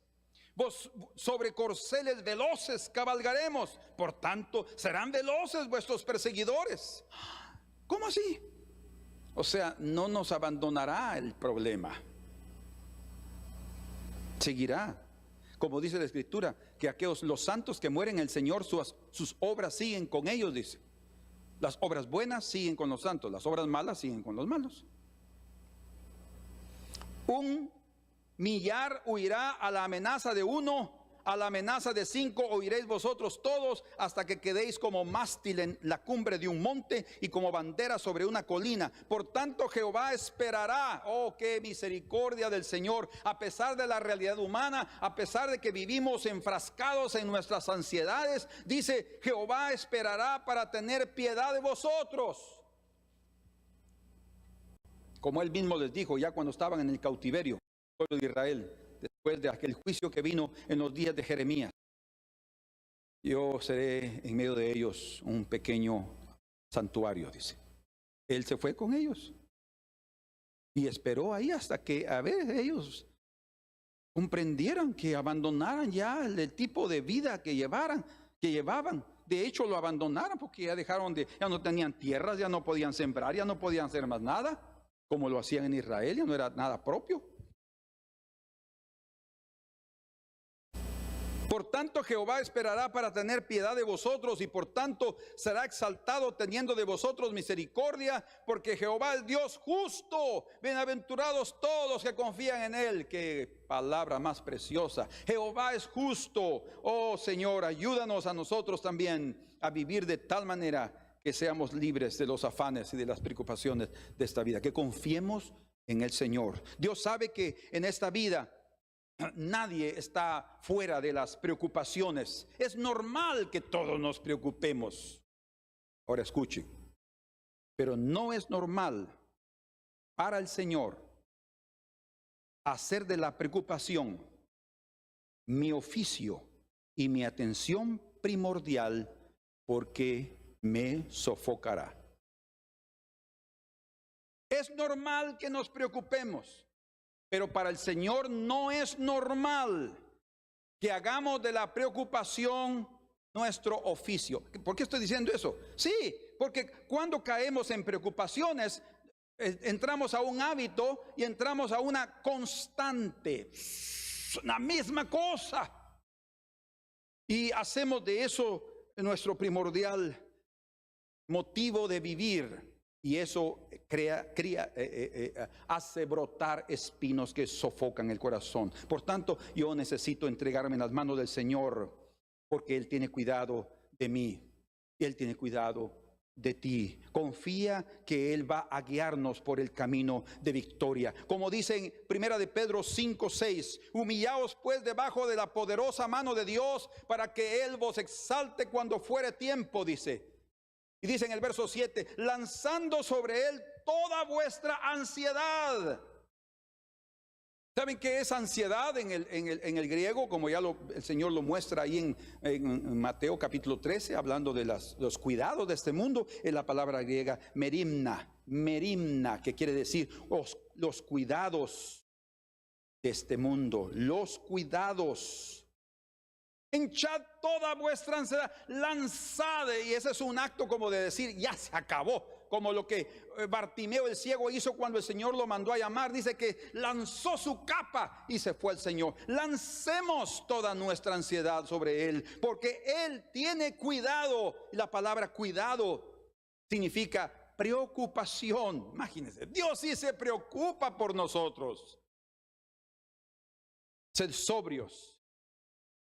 Vos sobre corceles veloces cabalgaremos. Por tanto serán veloces vuestros perseguidores. ¿Cómo así? O sea, no nos abandonará el problema. Seguirá. Como dice la Escritura, que aquellos, los santos que mueren el Señor, sus obras siguen con ellos, dice. Las obras buenas siguen con los santos, las obras malas siguen con los malos. 1,000,000 huirá a la amenaza de 1, a la amenaza de 5 huiréis vosotros todos, hasta que quedéis como mástil en la cumbre de un monte y como bandera sobre una colina. Por tanto Jehová esperará, oh qué misericordia del Señor, a pesar de la realidad humana, a pesar de que vivimos enfrascados en nuestras ansiedades, dice Jehová esperará para tener piedad de vosotros. Como él mismo les dijo ya cuando estaban en el cautiverio, el pueblo de Israel, después de aquel juicio que vino en los días de Jeremías: yo seré en medio de ellos un pequeño santuario, dice. Él se fue con ellos y esperó ahí hasta que, ellos comprendieran, que abandonaran ya el tipo de vida que llevaban. De hecho, lo abandonaron porque ya no tenían tierras, ya no podían sembrar, ya no podían hacer más nada, como lo hacían en Israel, ya no era nada propio. Por tanto Jehová esperará para tener piedad de vosotros, y por tanto será exaltado teniendo de vosotros misericordia, porque Jehová es Dios justo. Bienaventurados todos que confían en él. Qué palabra más preciosa. Jehová es justo. Oh Señor, ayúdanos a nosotros también a vivir de tal manera que seamos libres de los afanes y de las preocupaciones de esta vida, que confiemos en el Señor. Dios sabe que en esta vida nadie está fuera de las preocupaciones. Es normal que todos nos preocupemos. Ahora escuchen, pero no es normal para el Señor hacer de la preocupación mi oficio y mi atención primordial, porque me sofocará. Es normal que nos preocupemos, pero para el Señor no es normal que hagamos de la preocupación nuestro oficio. ¿Por qué estoy diciendo eso? Sí, porque cuando caemos en preocupaciones, entramos a un hábito y entramos a una constante, la misma cosa, y hacemos de eso nuestro primordial motivo de vivir. Y eso hace brotar espinos que sofocan el corazón. Por tanto, yo necesito entregarme en las manos del Señor, porque Él tiene cuidado de mí. Él tiene cuidado de ti. Confía que Él va a guiarnos por el camino de victoria. Como dice en 1 de Pedro 5:6, humillaos pues debajo de la poderosa mano de Dios, para que Él vos exalte cuando fuere tiempo, dice. Y dice en el verso 7, lanzando sobre él toda vuestra ansiedad. ¿Saben qué es ansiedad en el griego? Como ya el Señor lo muestra ahí en Mateo capítulo 13, hablando de los cuidados de este mundo, es la palabra griega merimna, que quiere decir los cuidados de este mundo, los cuidados. Hinchad toda vuestra ansiedad, lanzad, y ese es un acto como de decir, ya se acabó, como lo que Bartimeo el ciego hizo cuando el Señor lo mandó a llamar. Dice que lanzó su capa y se fue el Señor. Lancemos toda nuestra ansiedad sobre Él, porque Él tiene cuidado. La palabra cuidado significa preocupación. Imagínense, Dios sí se preocupa por nosotros. Sed sobrios,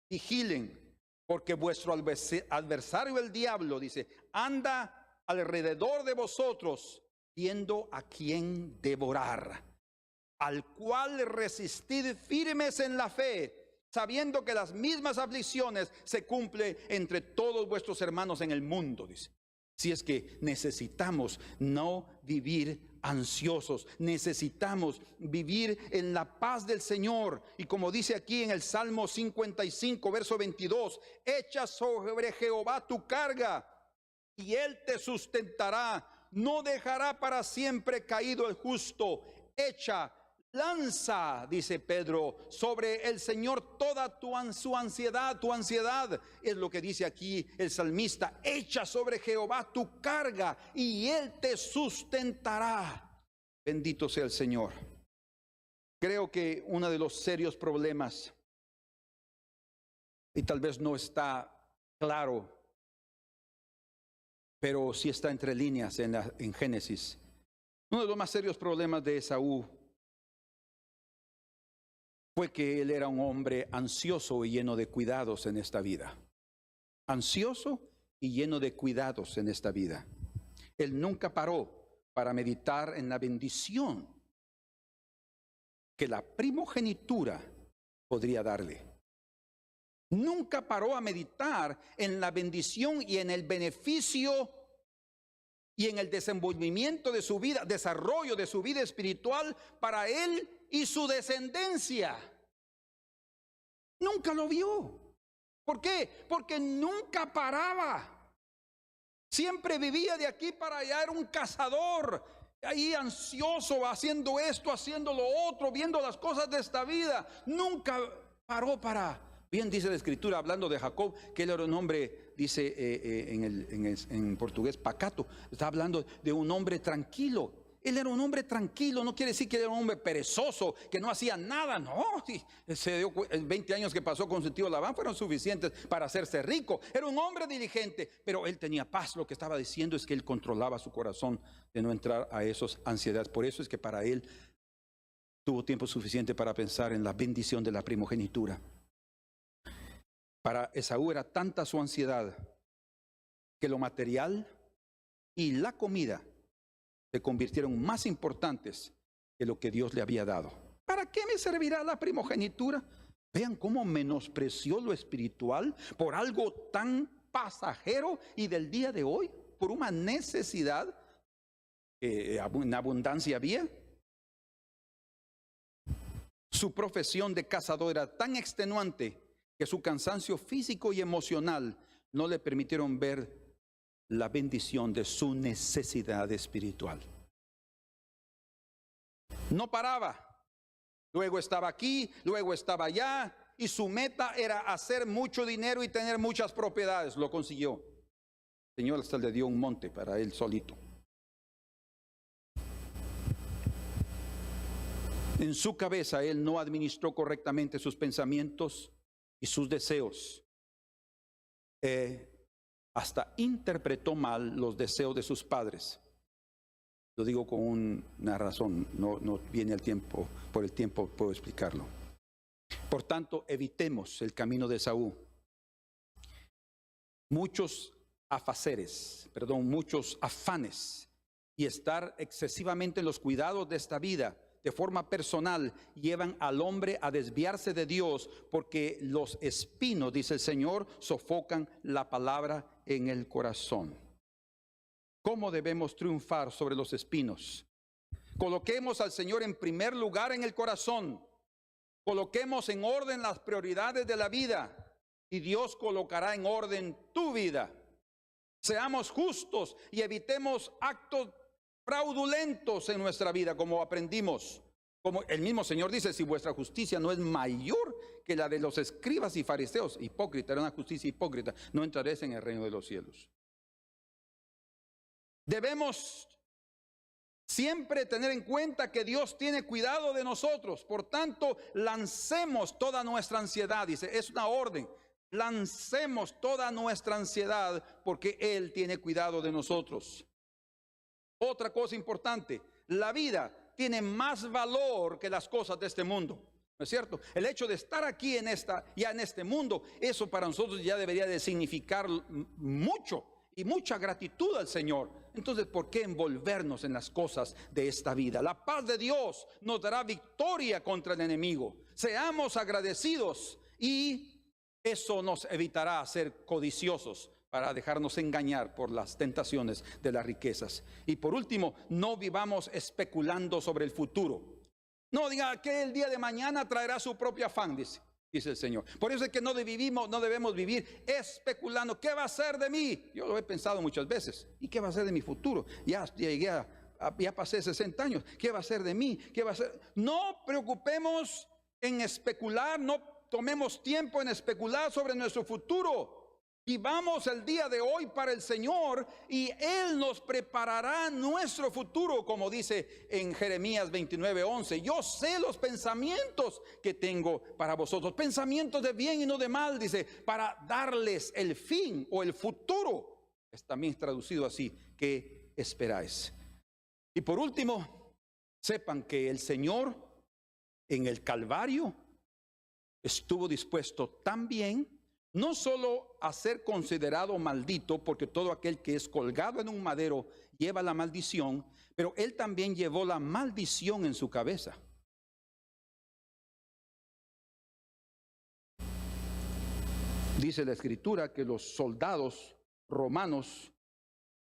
vigilen, porque vuestro adversario el diablo, dice, anda alrededor de vosotros viendo a quién devorar, al cual resistid firmes en la fe, sabiendo que las mismas aflicciones se cumplen entre todos vuestros hermanos en el mundo, dice. Si es que necesitamos no vivir ansiosos, necesitamos vivir en la paz del Señor. Y como dice aquí en el Salmo 55, verso 22, echa sobre Jehová tu carga y Él te sustentará. No dejará para siempre caído el justo. Echa, lanza, dice Pedro, sobre el Señor toda su ansiedad. Tu ansiedad es lo que dice aquí el salmista. Echa sobre Jehová tu carga y Él te sustentará. Bendito sea el Señor. Creo que uno de los serios problemas, y tal vez no está claro, pero sí está entre líneas en Génesis. Uno de los más serios problemas de Esaú fue que él era un hombre ansioso y lleno de cuidados en esta vida. Ansioso y lleno de cuidados en esta vida. Él nunca paró para meditar en la bendición que la primogenitura podría darle. Nunca paró a meditar en la bendición y en el beneficio y en el desenvolvimiento de su vida, desarrollo de su vida espiritual para él y su descendencia. Nunca lo vio. ¿Por qué? Porque nunca paraba. Siempre vivía de aquí para allá, era un cazador, ahí ansioso, haciendo esto, haciendo lo otro, viendo las cosas de esta vida. Nunca paró para... Bien dice la Escritura, hablando de Jacob, que él era un hombre, dice en portugués, pacato. Está hablando de un hombre tranquilo. Él era un hombre tranquilo, no quiere decir que era un hombre perezoso, que no hacía nada, no. Se dio 20 años que pasó con su tío Labán fueron suficientes para hacerse rico. Era un hombre diligente, pero él tenía paz. Lo que estaba diciendo es que él controlaba su corazón de no entrar a esas ansiedades. Por eso es que para él tuvo tiempo suficiente para pensar en la bendición de la primogenitura. Para Esaú era tanta su ansiedad que lo material y la comida se convirtieron más importantes que lo que Dios le había dado. ¿Para qué me servirá la primogenitura? Vean cómo menospreció lo espiritual por algo tan pasajero y del día de hoy, por una necesidad que en abundancia había. Su profesión de cazador era tan extenuante que su cansancio físico y emocional no le permitieron ver la bendición de su necesidad espiritual. No paraba. Luego estaba aquí, luego estaba allá, y su meta era hacer mucho dinero y tener muchas propiedades. Lo consiguió. El Señor hasta le dio un monte para él solito. En su cabeza él no administró correctamente sus pensamientos y sus deseos. Hasta interpretó mal los deseos de sus padres. Lo digo con una razón, no viene el tiempo, por el tiempo puedo explicarlo. Por tanto, evitemos el camino de Esaú. Muchos afanes y estar excesivamente en los cuidados de esta vida de forma personal llevan al hombre a desviarse de Dios, porque los espinos, dice el Señor, sofocan la palabra en el corazón. ¿Cómo debemos triunfar sobre los espinos? Coloquemos al Señor en primer lugar en el corazón. Coloquemos en orden las prioridades de la vida y Dios colocará en orden tu vida. Seamos justos y evitemos actos fraudulentos en nuestra vida, como aprendimos. Como el mismo Señor dice, si vuestra justicia no es mayor que la de los escribas y fariseos, hipócrita, era una justicia hipócrita, no entraréis en el reino de los cielos. Debemos siempre tener en cuenta que Dios tiene cuidado de nosotros. Por tanto, lancemos toda nuestra ansiedad. Dice, es una orden. Lancemos toda nuestra ansiedad porque Él tiene cuidado de nosotros. Otra cosa importante, la vida tiene más valor que las cosas de este mundo. ¿No es cierto? El hecho de estar aquí en este mundo, eso para nosotros ya debería de significar mucho y mucha gratitud al Señor. Entonces, ¿por qué envolvernos en las cosas de esta vida? La paz de Dios nos dará victoria contra el enemigo. Seamos agradecidos y eso nos evitará ser codiciosos para dejarnos engañar por las tentaciones de las riquezas. Y por último, no vivamos especulando sobre el futuro. No diga que el día de mañana traerá su propio afán, dice el Señor. Por eso es que no debemos vivir especulando. ¿Qué va a ser de mí? Yo lo he pensado muchas veces. ¿Y qué va a ser de mi futuro? Ya pasé 60 años. ¿Qué va a ser de mí? ¿Qué va a ser? No preocupemos en especular, no tomemos tiempo en especular sobre nuestro futuro. Vivamos el día de hoy para el Señor y Él nos preparará nuestro futuro, como dice en Jeremías 29:11. Yo sé los pensamientos que tengo para vosotros, pensamientos de bien y no de mal, dice, para darles el fin o el futuro. también es traducido así, ¿qué esperáis? Y por último, sepan que el Señor en el Calvario estuvo dispuesto también no solo a ser considerado maldito, porque todo aquel que es colgado en un madero lleva la maldición, pero Él también llevó la maldición en su cabeza. Dice la Escritura que los soldados romanos,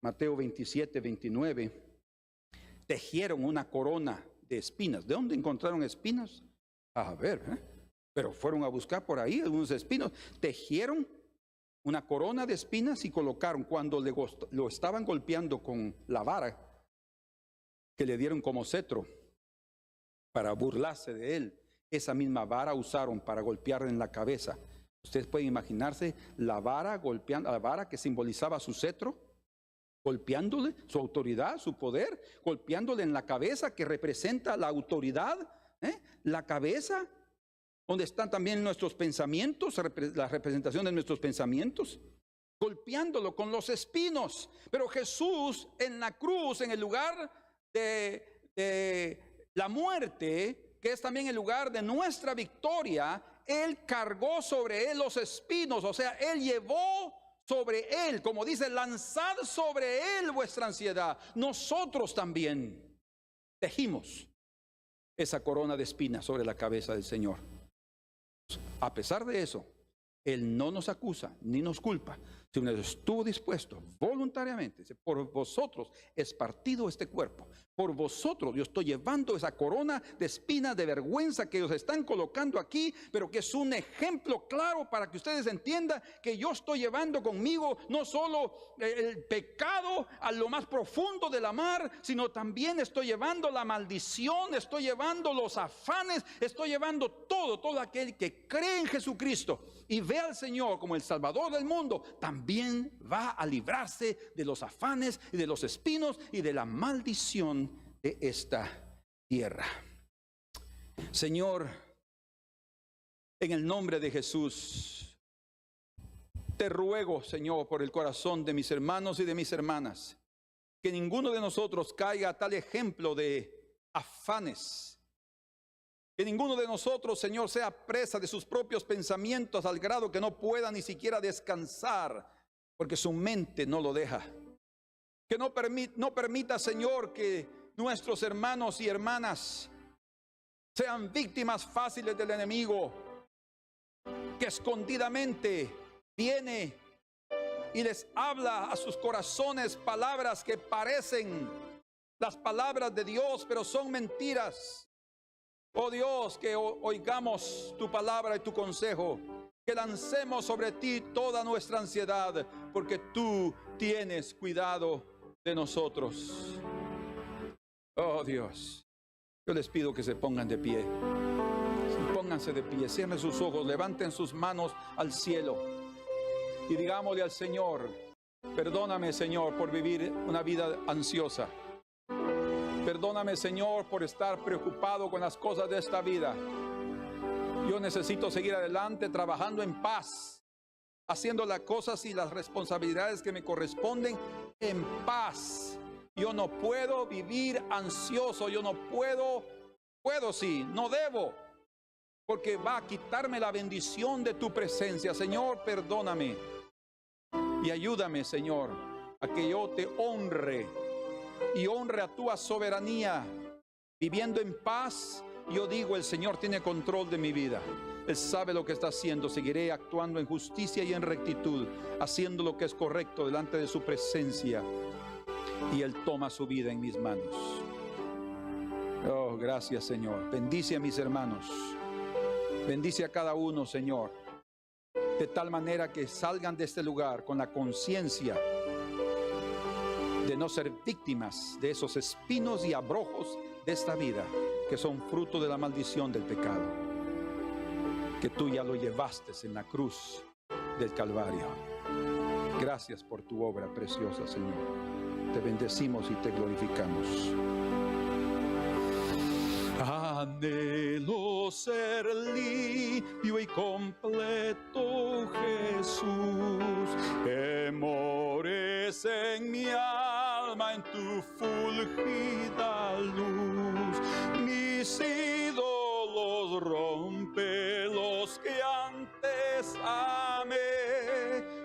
Mateo 27, 29, tejieron una corona de espinas. ¿De dónde encontraron espinas? A ver, pero fueron a buscar por ahí algunos espinos. Tejieron una corona de espinas y colocaron, cuando lo estaban golpeando con la vara que le dieron como cetro para burlarse de él, esa misma vara usaron para golpearle en la cabeza. Ustedes pueden imaginarse la vara golpeando, la vara que simbolizaba su cetro, golpeándole su autoridad, su poder, golpeándole en la cabeza, que representa la autoridad, la cabeza, donde están también nuestros pensamientos, la representación de nuestros pensamientos, golpeándolo con los espinos. Pero Jesús en la cruz, en el lugar de la muerte, que es también el lugar de nuestra victoria, Él cargó sobre Él los espinos, o sea, Él llevó sobre Él, como dice, lanzad sobre Él vuestra ansiedad. Nosotros también tejimos esa corona de espinas sobre la cabeza del Señor. A pesar de eso, Él no nos acusa ni nos culpa, sino estuvo dispuesto voluntariamente. Por vosotros es partido este cuerpo. Por vosotros yo estoy llevando esa corona de espinas, de vergüenza que ellos están colocando aquí, pero que es un ejemplo claro para que ustedes entiendan que yo estoy llevando conmigo no solo el pecado a lo más profundo de la mar, sino también estoy llevando la maldición, estoy llevando los afanes, estoy llevando todo aquel que cree en Jesucristo y ve al Señor como el Salvador del mundo, también va a librarse de los afanes y de los espinos y de la maldición de esta tierra. Señor, en el nombre de Jesús, te ruego, Señor, por el corazón de mis hermanos y de mis hermanas, que ninguno de nosotros caiga a tal ejemplo de afanes. Que ninguno de nosotros, Señor, sea presa de sus propios pensamientos al grado que no pueda ni siquiera descansar, porque su mente no lo deja. Que no permita, Señor, que nuestros hermanos y hermanas sean víctimas fáciles del enemigo, que escondidamente viene y les habla a sus corazones palabras que parecen las palabras de Dios, pero son mentiras. Oh Dios, que oigamos tu palabra y tu consejo, que lancemos sobre ti toda nuestra ansiedad, porque tú tienes cuidado de nosotros. Oh Dios, yo les pido que se pongan de pie. Pónganse de pie, cierren sus ojos, levanten sus manos al cielo y digámosle al Señor: perdóname, Señor, por vivir una vida ansiosa. Perdóname, Señor, por estar preocupado con las cosas de esta vida. Yo necesito seguir adelante trabajando en paz, haciendo las cosas y las responsabilidades que me corresponden en paz. Yo no puedo vivir ansioso, yo no puedo sí, no debo, porque va a quitarme la bendición de tu presencia. Señor, perdóname y ayúdame, Señor, a que yo te honre y honre a tu soberanía, viviendo en paz. Yo digo, el Señor tiene control de mi vida. Él sabe lo que está haciendo. Seguiré actuando en justicia y en rectitud, haciendo lo que es correcto delante de su presencia. Y Él toma su vida en mis manos. Oh, gracias, Señor. Bendice a mis hermanos. Bendice a cada uno, Señor, de tal manera que salgan de este lugar con la conciencia de no ser víctimas de esos espinos y abrojos de esta vida, que son fruto de la maldición del pecado, que tú ya lo llevaste en la cruz del Calvario. Gracias por tu obra preciosa, Señor. Te bendecimos y te glorificamos. Anhelo ser limpio y completo, Jesús, que mores Resplandeces en mi alma en tu fulgida luz. Mis ídolos rompe los que antes amé.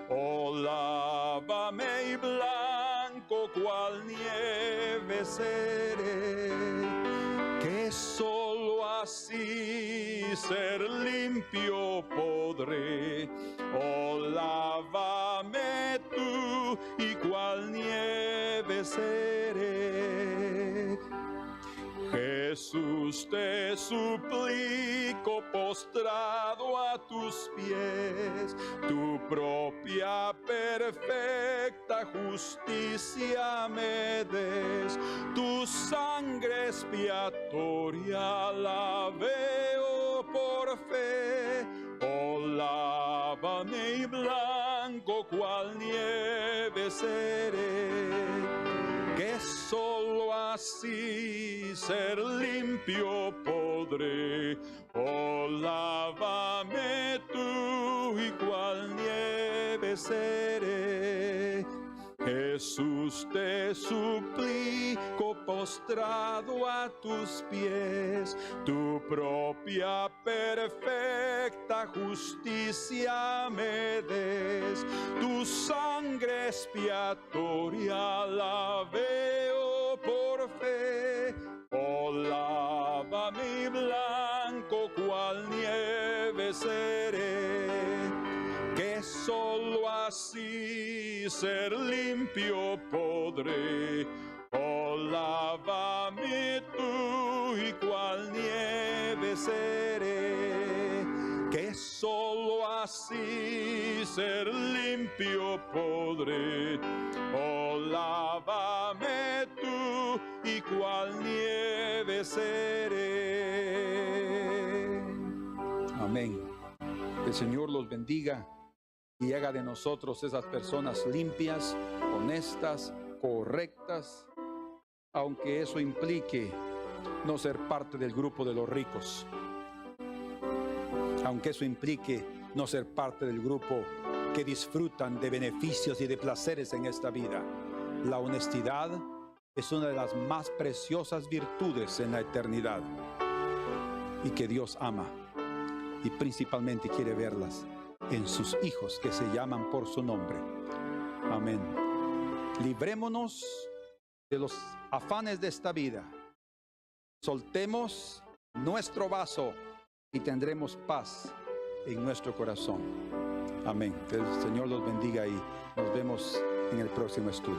Oh, lávame y blanco cual nieve seré, que solo así ser limpio podré. Oh, lávame tú y cual nieve seré. Jesús, te suplico postrado a tus pies, tu propia perfecta justicia me des. Tu sangre expiatoria la veo por fe. Oh, lávame y blanco cual nieve seré, que solo así ser limpio podré. Oh, lávame tú y cual nieve seré. Jesús, te suplico postrado a tus pies, tu propia perfecta justicia me des. Tu sangre expiatoria la veo por fe. Oh, lávame blanco cual nieve seré, que solo así ser limpio podré. Oh, lávame tú y cual nieve seré, que solo así ser limpio podré. Oh, lávame tú y cual nieve seré. Amén. El Señor los bendiga y haga de nosotros esas personas limpias, honestas, correctas, aunque eso implique no ser parte del grupo de los ricos, aunque eso implique no ser parte del grupo que disfrutan de beneficios y de placeres en esta vida. La honestidad es una de las más preciosas virtudes en la eternidad y que Dios ama y principalmente quiere verlas en sus hijos que se llaman por su nombre. Amén. Librémonos de los afanes de esta vida. Soltemos nuestro vaso y tendremos paz en nuestro corazón. Amén. Que el Señor los bendiga y nos vemos en el próximo estudio.